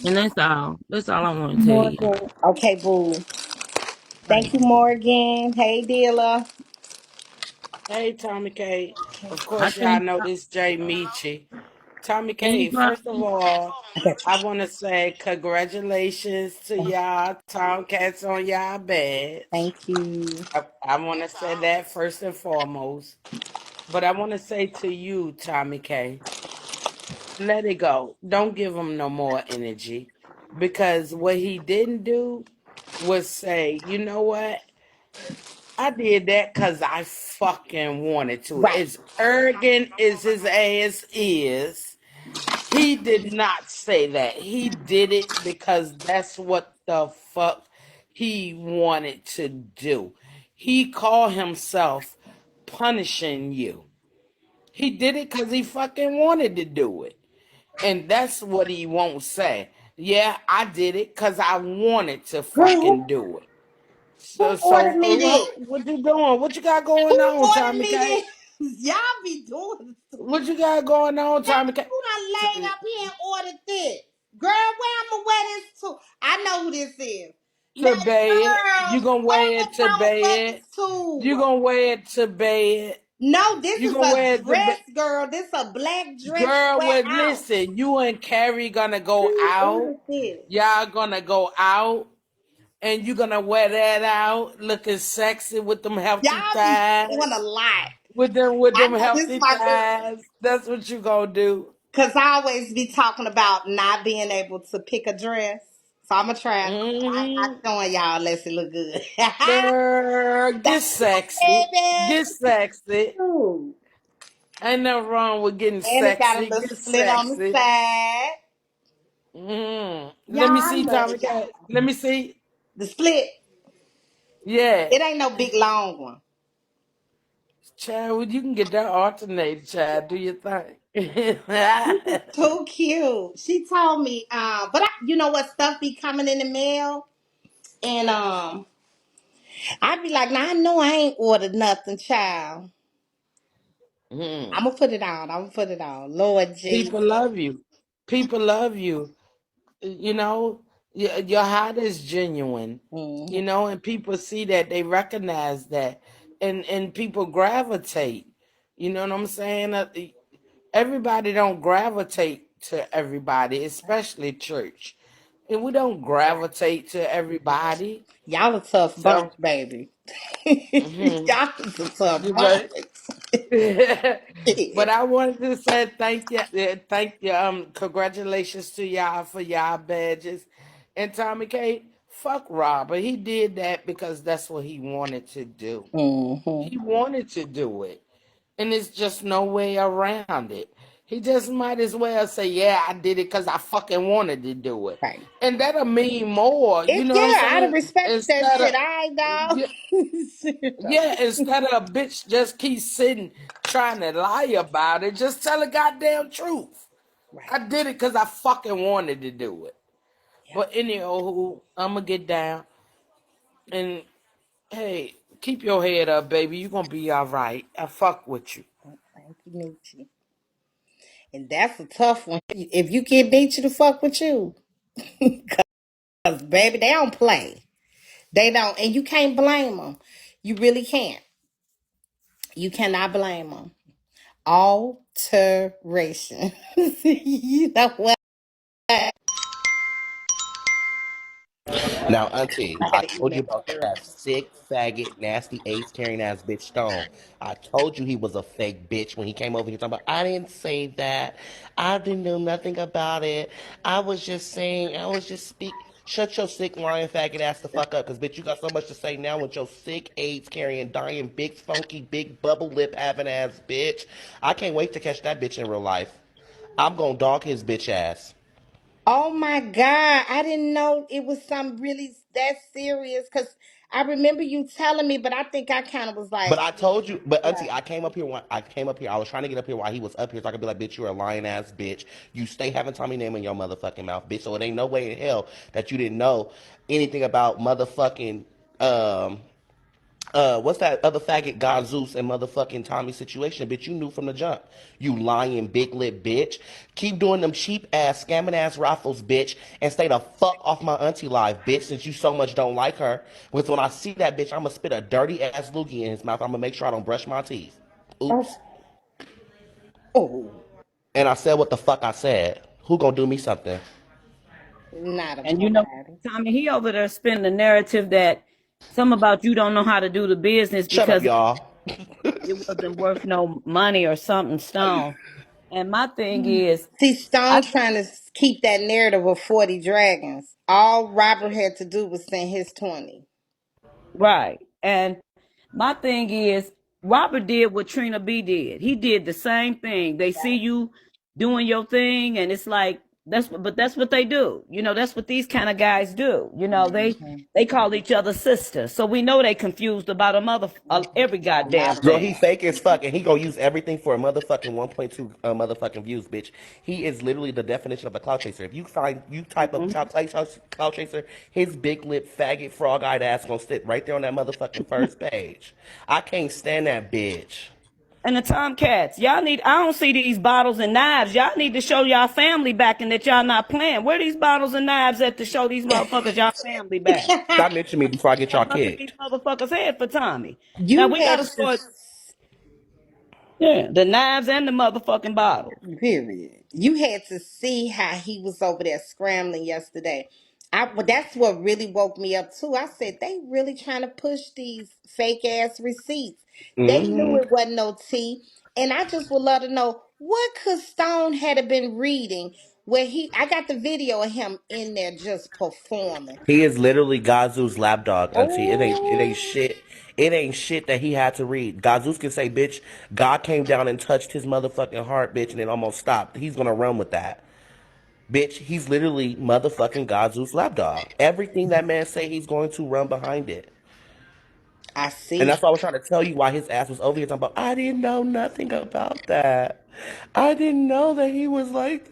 And that's all. That's all I want to tell you. Morgan. Okay, boo. Right. Thank you, Morgan. Hey, Dilla. Hey, Tommy K. Of I course, y'all think know this Jay Michi. Tommy can you K. drop First of me? all, I got you. I want to say congratulations to y'all, Tomcats, on y'all badge. Thank you. I want to say that first and foremost. But I want to say to you, Tommy K. Let it go. Don't give him no more energy. Because what he didn't do was say, you know what? I did that because I fucking wanted to. Right. As arrogant as his ass is, he did not say that. He did it because that's what the fuck he wanted to do. He called himself punishing you. He did it because he fucking wanted to do it. And that's what he won't say. Yeah, I did it because I wanted to Girl, fucking do it. who ordered me this? What you doing? What you got Who going on, ordered Tommy me K? this? Y'all be doing stupid. What you got going on, Hey, Tommy K? who done laid up here and ordered this? Girl, where I'ma wear this to? I know who this is. Now, to bed. girl, You gonna what wear it is to wrong with bed. this You too? gonna wear it to bed. No, this You is gonna wear a it to dress, bed. girl. This a black dress to Girl, wear well, out. listen, you and Carrie gonna go Who out. is this? Y'all gonna go out and you gonna wear that out looking sexy with them healthy Y'all be thighs. doing a lot. With them I know this healthy my girl. thighs. That's what you gonna do. Cause I always be talking about not being able to pick a dress. So I'm gonna try. I'm not Hmm. showing y'all unless it look good. Girl, get Thank you, sexy. baby. Get sexy. Ooh. Ain't nothing wrong with getting And it got a sexy. little Get split on the sexy. side. Y'all, Let me I see, love Tommy Cat. y'all. Let me see. The split, Yeah. it ain't no big long one. Child, well, you can get that alternator, child. Do your thing. Too cute. She told me, but you know what, stuff be coming in the mail, and I'd be like, nah, I know I ain't ordered nothing, child. Hmm. I'm gonna put it on. I'm gonna put it on. Lord Jesus. People love you. People love you. You know, your heart is genuine. Hmm. You know, and people see that, they recognize that, and people gravitate. You know what I'm saying? Everybody don't gravitate to everybody, especially church, and we don't gravitate to everybody. Y'all a tough bunch, So, baby. mhm. Y'all is a tough You bunch. but but I wanted to say thank you, thank you, congratulations to y'all for y'all badges. And Tommy K, fuck Robert. He did that because that's what he wanted to do. Hmm. He wanted to do it. And it's just no way around it. He just might as well say, yeah, I did it because I fucking wanted to do it. Right. And that'll mean more, you It, know what I'm yeah, I'd have saying? respected that Instead of, shit. I know. yeah, yeah, instead of a bitch just keep sitting trying to lie about it, just tell the goddamn truth. Right. I did it because I fucking wanted to do it. Yeah. But anyhow, I'm gonna get down and hey, keep your head up, baby. You gonna be all right. I fuck with you. Thank you, Nietzsche. And that's a tough one. If you get Nietzsche to fuck with you, because baby, they don't play. They don't, and you can't blame them. You really can't. You cannot blame them. Alteration. You know what? Now, Auntie, I I had to told you email about my girl. that sick, faggot, nasty, ace carrying ass bitch Stone. I told you he was a fake bitch when he came over here talking about, I didn't say that. I didn't know nothing about it. I was just saying, I was just speak. Shut your sick, lying, faggot ass the fuck up, because bitch, you got so much to say now with your sick, AIDS carrying, dying, big, funky, big, bubble lip having ass bitch. I can't wait to catch that bitch in real life. I'm gonna dog his bitch ass. Oh my God. I didn't know it was something really that serious because I remember you telling me, but I think I kind of was But like, I told you, but yeah. Auntie, I came up here when I came up here. I was trying to get up here while he was up here, so I could be like, "Bitch, you're a lying ass bitch. You stay having Tommy name in your motherfucking mouth, bitch." So it ain't no way in hell that you didn't know anything about motherfucking what's that other faggot God Zeus and motherfucking Tommy situation, bitch? You knew from the jump. You lying big lip bitch. Keep doing them cheap ass scamming ass raffles, bitch, and stay the fuck off my auntie live, bitch. Since you so much don't like her, with when I see that bitch, I'ma spit a dirty ass loogie in his mouth. I'ma make sure I don't brush my teeth. Oh, Oops. oh, And I said what the fuck I said. Who gonna do me something? not a And you know, nobody. Tommy, he over there spinning the narrative that some about you don't know how to do the business Shut up, because y'all. it wasn't worth no money or something, Stone. And my thing is, See, I Stone trying to keep that narrative of 40 dragons. All Robert had to do was send his 20. right. And my thing is, Robert did what Trina B did. He did the same thing. They see you doing your thing, and it's like but that's what they do. You know, that's what these kind of guys do. You know, Hmm. they call each other sisters. So we know they confused about every A lot goddamn of Girl, thing. he fake as fuck, and he gonna use everything for a motherfucking 1.2 motherfucking views, bitch. He is literally the definition of a cloud chaser. If you find you type up Mhm. cloud chaser, his big lip faggot frog eyed ass gonna sit right there on that motherfucking first page. I can't stand that bitch. And the Tomcats. Y'all need, I don't see these bottles and knives. Y'all need to show y'all family back and that y'all not playing. Where these bottles and knives at to show these motherfuckers y'all family back? Stop mentioning me before I get y'all Start busting these kicked. motherfuckers' head for Tommy. Now You we had gotta to, start, yeah, the knives and the motherfucking bottles. period. You had to see how he was over there scrambling yesterday. Well, that's what really woke me up too. I said they really trying to push these fake ass receipts. They knew Hmm. it wasn't no tea, and I just would love to know what could Stone had been reading where he. I got the video of him in there just performing. He is literally Gazu's lapdog, auntie. It ain't Oh, shit. It ain't shit that he had to read. Gazus can say, bitch, God came down and touched his motherfucking heart, bitch, and it almost stopped. He's gonna run with that. Bitch, he's literally motherfucking Gazu's lapdog. Everything that man say, he's going to run behind it. I And see. that's why I was trying to tell you why his ass was over here talking about, I didn't know nothing about that. I didn't know that he was like,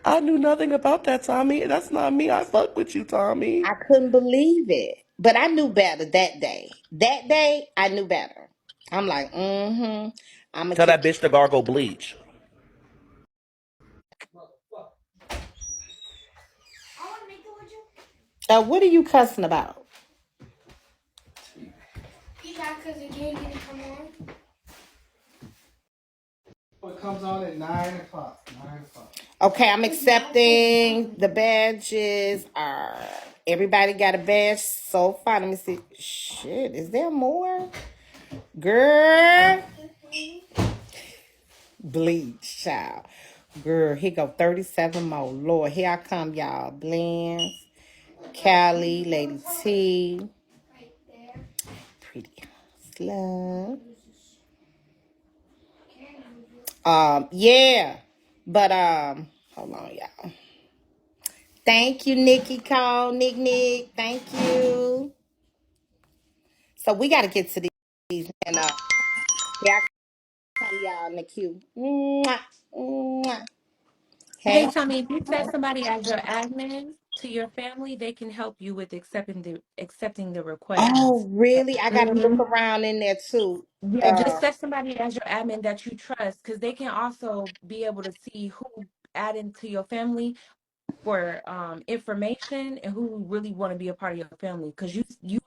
I knew nothing about that, Tommy. That's not me. I fuck with you, Tommy. I couldn't believe it. But I knew better that day. That day, I knew better. I'm like, I'm gonna Tell keep. that bitch to gargle bleach. What are you cussing about? Because the game didn't come on. It comes on at 9 o'clock. 9 o'clock. Okay, I'm accepting the badges. Everybody got a badge so far. Let me see. Shit, is there more? Girl, bleach, child. Girl, here go 37 more. Lord, here I come, y'all. Blends, Callie, Lady T, Pretty Slug. Yeah. But hold on, y'all. Thank you, Nikki Cole, Nick. Thank you. So we gotta get to these and here I come, y'all, in the queue. Mwah, mwah. Hey, Hey. Tommy, if you set somebody as your admin to your family, they can help you with accepting the Oh, requests. really? I gotta look Mhm. around in there too. Yeah, just set somebody as your admin that you trust, because they can also be able to see who added to your family for information and who really want to be a part of your family. Because you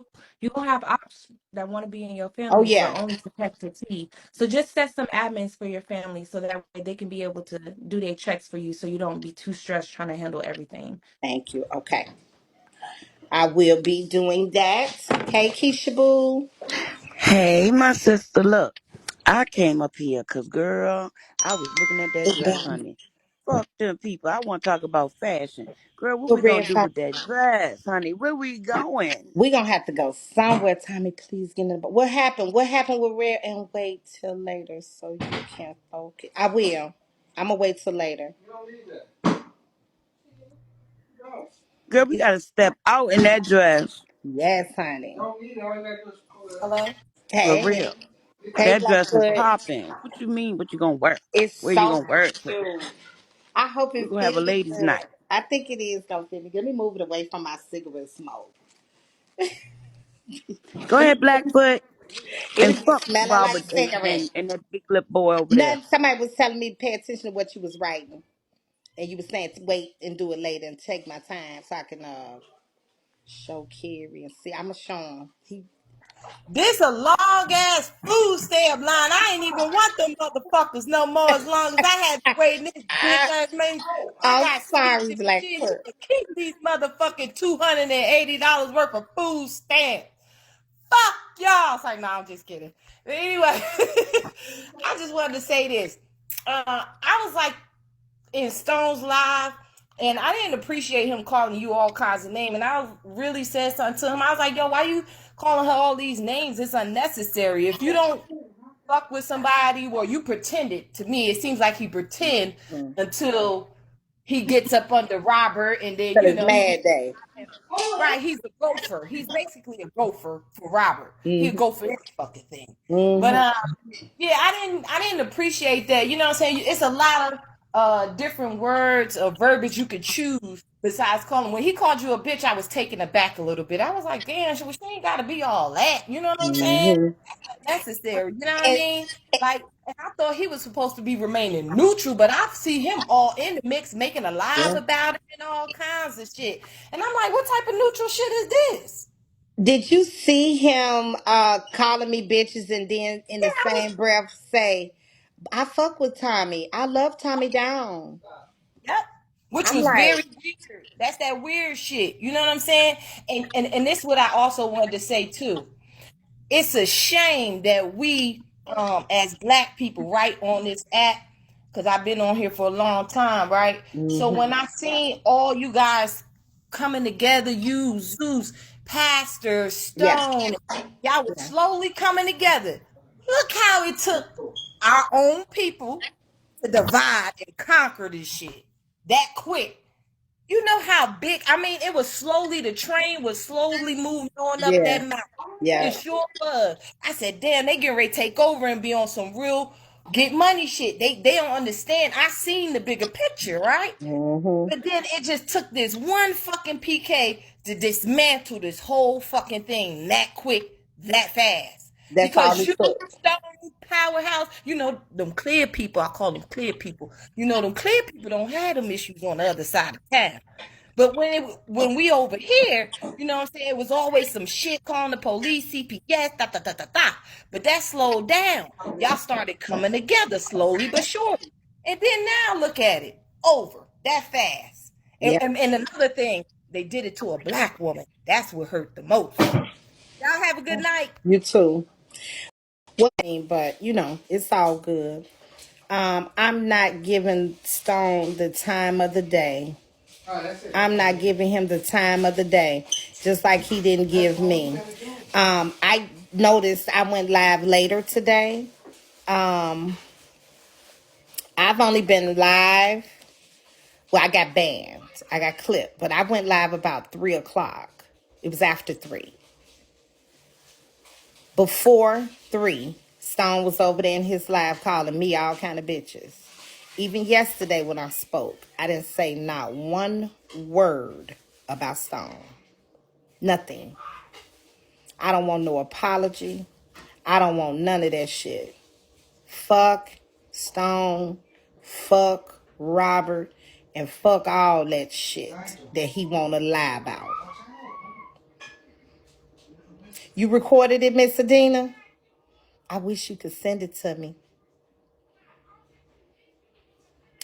gonna have ops that want to be in your Oh family, but yeah. only to check to see. So just set some admins for your family so that way they can be able to do their checks for you, so you don't be too stressed trying to handle everything. Thank you. Okay. I will be doing that. Hey, Keisha Boo. Hey, my sister, look, I came up here because, girl, I was looking at that dress, honey. Fuck them people. I want to talk about fashion. Girl, what Go we going red to do top. with that dress, honey? Where we going? We gonna have to go somewhere. Tommy, please get in the. What happened? What happened with Red? And wait till later so you can focus. I will. I'm gonna wait till later. Girl, we got to step out in that dress. Yes, honey. Hello? For Hey, real. hey, That dress is Blackfoot. popping. What you mean? What you going to wear? It's Where you so going to wear it to? cute. I hope We're it going to have fit a me ladies' good. night. I think it is gonna fit me. Let me move it away from my cigarette smoke. Go ahead, Blackfoot. And It'll be fuck smelling like Robert cigarette. and that big lip boy over there. Nothing. Somebody was telling me to pay attention to what you was writing, and you was saying to wait and do it later and take my time so I can show Kerry and see. I'ma show him. This a long ass food stamp line. I ain't even want them motherfuckers no more as long as I had to wait in this bitch ass man. I I'm got sorry, 66 kids Blackfoot. to keep these motherfucking $280 worth of food stamps. Fuck y'all. It's like, no, I'm just kidding. But anyway, I just wanted to say this. I was like in Stone's live, and I didn't appreciate him calling you all kinds of names. And I really said something to him. I was like, yo, why you calling her all these names? It's unnecessary. If you don't fuck with somebody or you pretended, to me, it seems like he pretend until he gets up under Robert, and then, But it's he mad gets day. right. He's a gopher. He's basically a gopher for Robert. He'll Mm-hmm. go for every fucking thing. But Mm-hmm. yeah, I didn't appreciate that. You know what I'm saying? It's a lot of different words or verbiage you could choose besides calling. When he called you a bitch, I was taken aback a little bit. I was like, damn, she ain't gotta be all that. You know what I'm saying? Mm-hmm. That's unnecessary. You know what I And mean? Like. And I thought he was supposed to be remaining neutral, but I see him all in the mix, making a live Yeah. about it and all kinds of shit. And I'm like, what type of neutral shit is this? Did you see him calling me bitches and then in Yeah, the same breath say, I fuck with Tommy. I love Tommy Down. yep. Which I'm was like, very weird. That's that weird shit. You know what I'm saying? And this is what I also wanted to say too. It's a shame that we as black people right on this app, because I've been on here for a long time, right? So mm-hmm. when I seen all you guys coming together, you Zeus, Pastor, Yeah, Stone, y'all was yeah, slowly coming together. Look how it took our own people to divide and conquer this shit that quick. You know how big, I mean, it was slowly, the train was slowly moving on up that yeah, mountain. It yeah. sure was. I said, damn, they getting ready to take over and be on some real get money shit. They don't understand. I seen the bigger picture, right? Mm-hmm. But then it just took this one fucking PK to dismantle this whole fucking thing that quick, that fast. That's all Because it you, took. Stone Powerhouse, you know, them clear people, I call them clear people. You know, them clear people don't have them issues on the other side of town. But when we over here, you know what I'm saying, it was always some shit calling the police, CPS, da da da da da. But that slowed down. Y'all started coming together slowly but surely. And then now look at it. Over. That fast. And, Yeah, and, and another thing, they did it to a black woman. That's what hurt the most. Y'all have a good night. you too. What I mean, but it's all good. I'm not giving Stone the time of the day. I'm not giving him the time of the day, just like he didn't give me. I noticed I went live later today. Um, I've only been live. Well, I got banned. I got clipped, but I went live about 3 o'clock. It was after 3. Before 3, Stone was over there in his live calling me all kind of bitches. Even yesterday when I spoke, I didn't say not one word about Stone. Nothing. I don't want no apology. I don't want none of that shit. Fuck Stone. Fuck Robert. And fuck all that shit that he want to lie about. You recorded it, Miss Adina? I wish you could send it to me.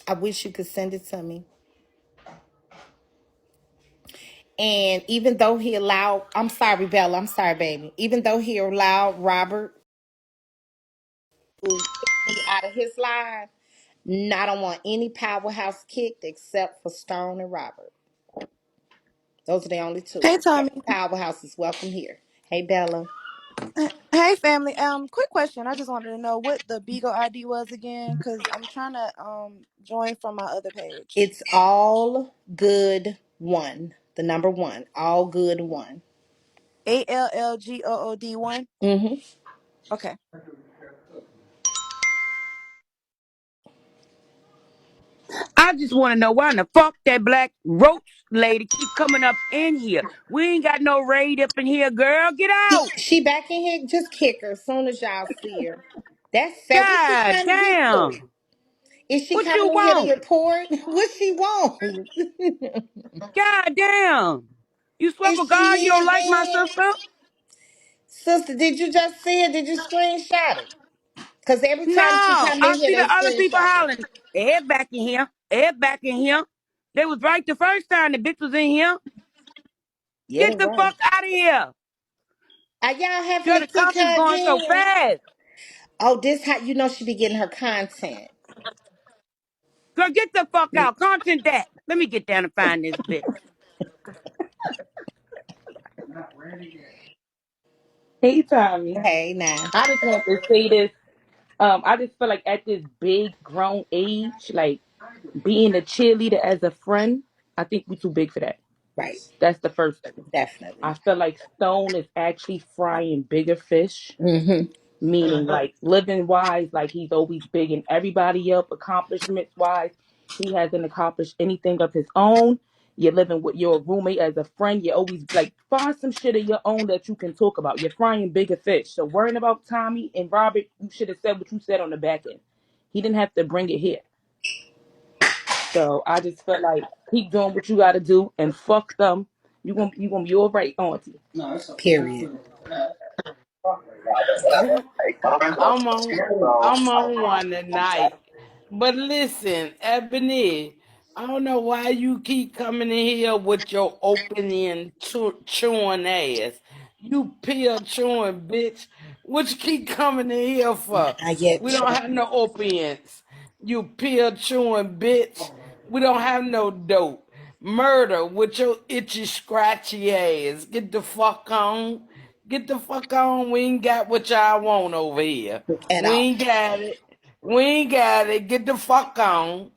I wish you could send it to me. And even though he allowed, I'm sorry, Bella, I'm sorry, baby. Even though he allowed Robert to kick me out of his life, I don't want any powerhouse kicked except for Stone and Robert. Those are the only two. Hey Tommy. Powerhouse is welcome here. Hey, Bella. Hey family. Quick question. I just wanted to know what the Beagle ID was again, cause I'm trying to join from my other page. It's all good one. The number one. All good one. ALLGOOD1. Mm-hmm. Okay. I just want to know why in the fuck that black roach lady keep coming up in here. We ain't got no raid up in here, girl. Get out. She back in here. Just kick her as soon as y'all see her. That's sad. What's she God trying to get to? damn. Is she What you coming in here to want? report? What she want? God damn. You swear Is for she God you here, don't like my man? sister? Sister, did you just see it? Did you screenshot it? Because every No. time she come I in here, see the they other people screenshot it. hollering. Ed back in here. Ed back in here. They was right the first time the bitch was in here. Yeah, they Get the were. fuck out of here. Y'all having Girl, to the kick conference her going so again. fast. Oh, this how you know she be getting her content. Girl, get the fuck out. Content that. Let me get down and find this bitch. Hey Tommy. Hey, now. I just want to say this. I just feel like at this big grown age, like being a cheerleader as a friend, I think we're too big for that. Right. That's the first thing. Definitely. I feel like Stone is actually frying bigger fish, Mm-hmm. meaning like living wise, like he's always big in everybody up, accomplishments wise. He hasn't accomplished anything of his own. You're living with your roommate as a friend. You always like find some shit of your own that you can talk about. You're frying bigger fish. So worrying about Tommy and Robert, you should have said what you said on the back end. He didn't have to bring it here. So I just felt like keep doing what you got to do and fuck them. You gonna be all right, auntie. No, it's okay. Period. I'm on one tonight. But listen, Ebony, I don't know why you keep coming in here with your opening chewing ass. You pill chewing bitch. What you keep coming in here for? Not yet, We don't have no opiates. You pill chewing bitch. We don't have no dope. Murder with your itchy scratchy ass. Get the fuck on. Get the fuck on. We ain't got what y'all want over here. at We all. ain't got it. We ain't got it. Get the fuck on.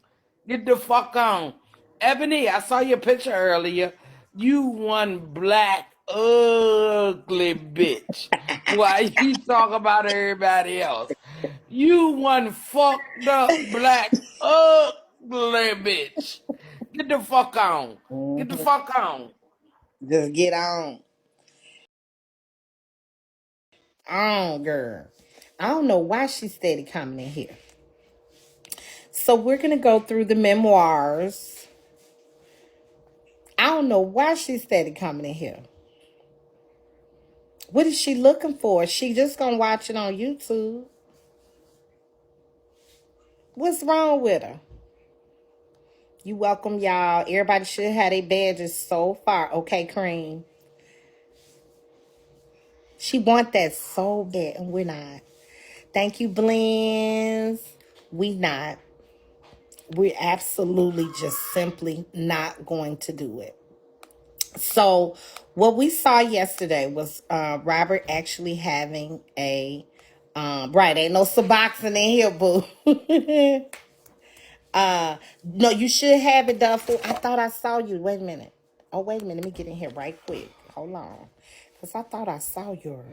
Get the fuck on. Ebony, I saw your picture earlier. You one black ugly bitch. Why you talk about everybody else? You one fucked up black ugly bitch. Get the fuck on. Get the Mhm. fuck on. Just get on. On, girl. I don't know why she steady coming in here. So we're gonna go through the memoirs. I don't know why she steady coming in here. What is she looking for? She just gonna watch it on YouTube. What's wrong with her? You welcome, y'all. Everybody should have their badges so far. Okay, Cream. She want that so bad, and we're not. Thank you, Blends. We not. We're absolutely just simply not going to do it. So what we saw yesterday was Robert actually having a right, ain't no suboxone in here, boo. No, you should have it done for. I thought I saw you. Wait a minute. Oh, wait a minute. Let me get in here right quick. Hold on. Because I thought I saw yours.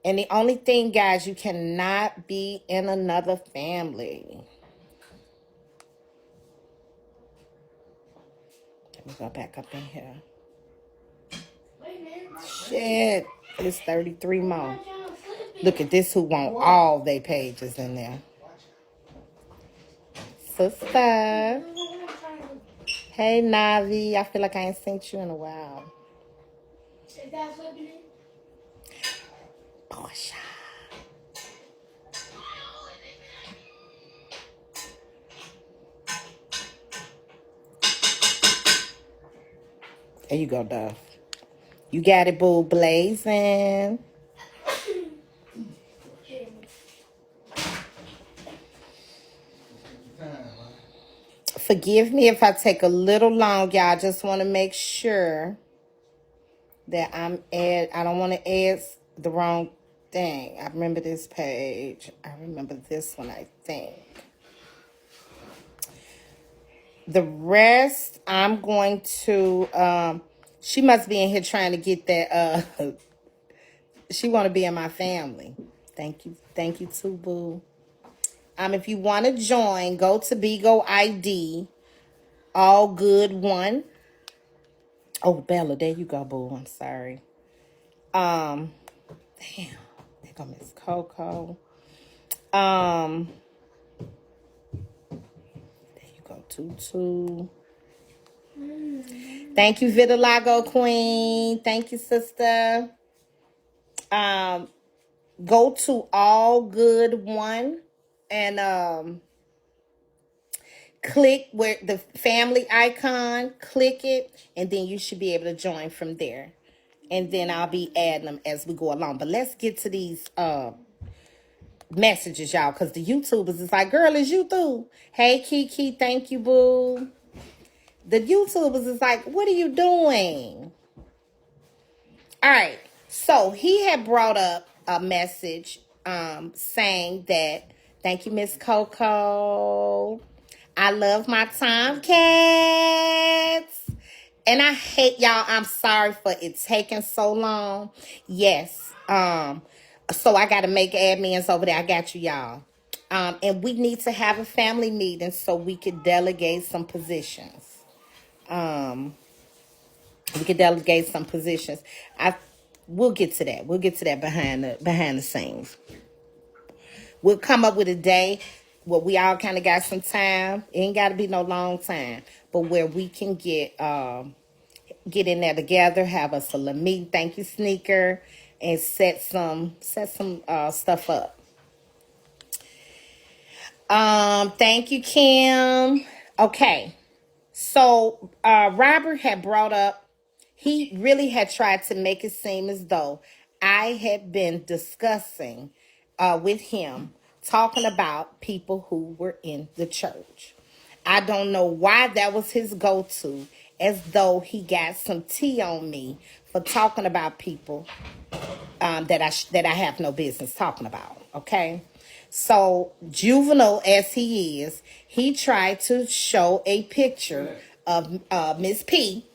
And the only thing, guys, you cannot be in another family. Let me go back up in here. Shit. It's 33 more. Look at this who want all they pages in there. Sister. Hey, Navi. I feel like I ain't seen you in a while. Portia. There you go, Duff. You got it, boo, blazing. Forgive me if I take a little long, y'all. I just want to make sure that I don't want to add the wrong thing. I remember this page. I remember this one, I think. The rest, I'm going to, she must be in here trying to get that, she want to be in my family. Thank you. Thank you too, boo. If you want to join, go to Bigo ID, all good one. Oh, Bella, there you go, boo. I'm sorry. Damn. There go Miss Coco. There you go, Tutu. Thank you, Vitiligo Queen. Thank you, sister. Go to all good one and click where the family icon, click it, and then you should be able to join from there. And then I'll be adding them as we go along. But let's get to these messages, y'all, because the YouTubers is like, girl, is you through? Hey, Kiki, thank you, boo. The YouTubers is like, what are you doing? All right. So he had brought up a message saying that, thank you, Miss Coco. I love my Tomcats. And I hate y'all. I'm sorry for it taking so long. Yes. So I gotta make admins over there. I got you, y'all. And we need to have a family meeting so we could delegate some positions. Um, we could delegate some positions. We'll get to that. We'll get to that behind the scenes. We'll come up with a day where we all kind of got some time. It ain't got to be no long time, but where we can get in there together, have us a little meet, thank you sneaker, and set some stuff up. Thank you, Kim. Okay. So Robert had brought up, he really had tried to make it seem as though I had been discussing with him, talking about people who were in the church. I don't know why that was his go-to, as though he got some tea on me for talking about people that I have no business talking about. Okay. So juvenile as he is, he tried to show a picture of Miss P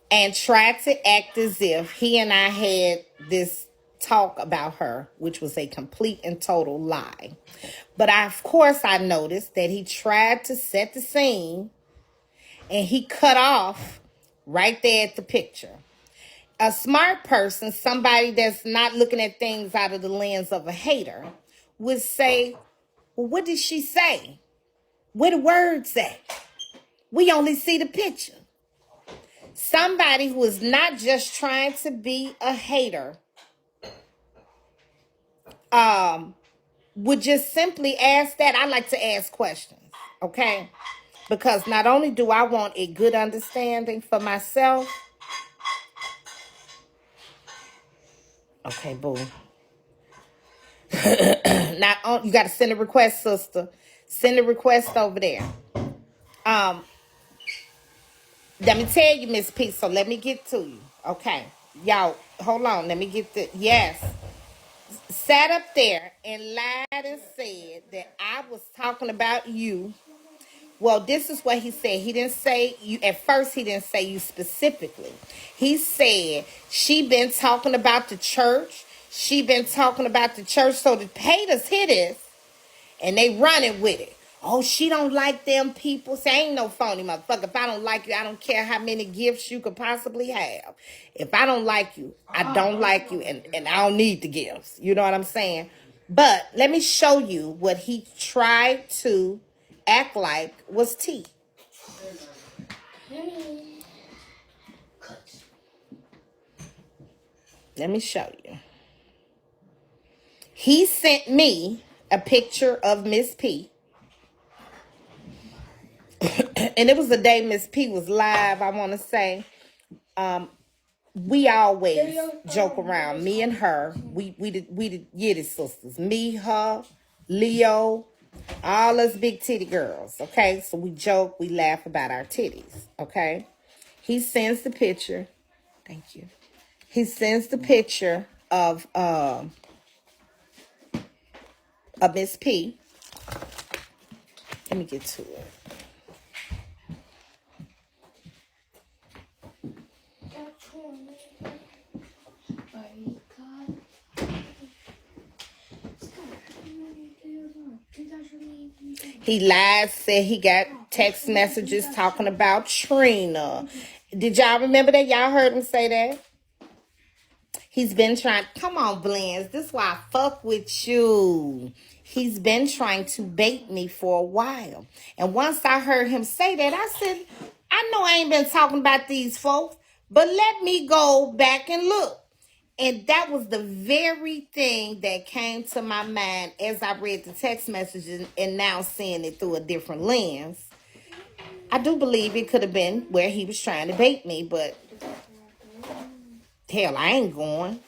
and tried to act as if he and I had this talk about her, which was a complete and total lie. But of course I noticed that he tried to set the scene and he cut off right there at the picture. A smart person, somebody that's not looking at things out of the lens of a hater, would say, well, what did she say? What the words say? We only see the picture. Somebody who is not just trying to be a hater would just simply ask that. I like to ask questions, okay? Because not only do I want a good understanding for myself. Okay, boo. Now you got to send a request, sister. Send a request over there. Um, Let me tell you, Miss P. So let me get to you. Okay, y'all, hold on. Let me get the yes. Sat up there and lied and said that I was talking about you. Well, this is what he said. He didn't say you at first. He didn't say you specifically. He said she been talking about the church. She been talking about the church. So the haters hear this and they running with it. Oh, she don't like them people. Say, ain't no phony motherfucker. If I don't like you, I don't care how many gifts you could possibly have. If I don't like you, I don't like you, and I don't need the gifts. You know what I'm saying? But let me show you what he tried to act like was tea. Let me show you. He sent me a picture of Miss P. And it was the day Miss P was live, I want to say. We always joke around. Me and her, we the Yiddy sisters. Me, her, Leo, all us big titty girls. Okay, so we joke, we laugh about our titties. Okay, he sends the picture. Thank you. He sends the picture of Miss P. Let me get to it. He lied, said he got text messages talking about Trina. Did y'all remember that? Y'all heard him say that? He's been trying. Come on, Blends. This is why I fuck with you. He's been trying to bait me for a while. And once I heard him say that, I said, I know I ain't been talking about these folks, but let me go back and look. And that was the very thing that came to my mind as I read the text messages and now seeing it through a different lens. I do believe it could have been where he was trying to bait me, but hell, I ain't going.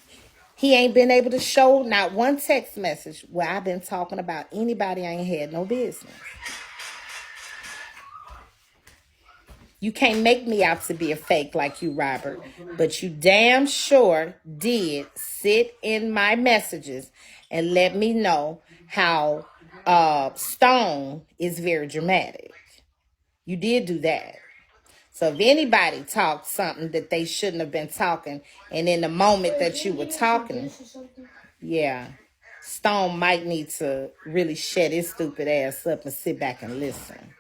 He ain't been able to show not one text message where I've been talking about anybody I ain't had no business. You can't make me out to be a fake like you, Robert, but you damn sure did sit in my messages and let me know how Stone is very dramatic. You did do that. So if anybody talked something that they shouldn't have been talking, and in the moment that you were talking, yeah, Stone might need to really shut his stupid ass up and sit back and listen.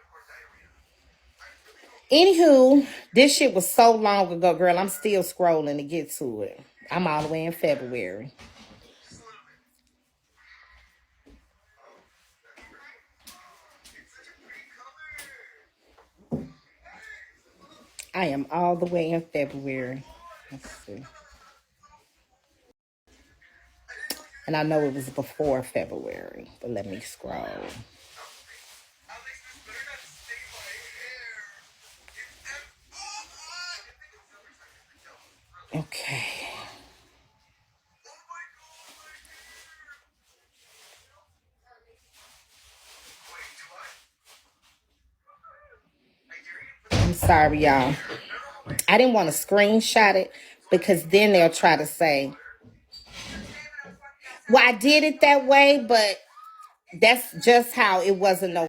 Anywho, this shit was so long ago, girl. I'm still scrolling to get to it. I'm all the way in February. I am all the way in February. Let's see. And I know it was before February, but let me scroll. Okay. I'm sorry, y'all. I didn't want to screenshot it because then they'll try to say, well, I did it that way, but that's just how it wasn't no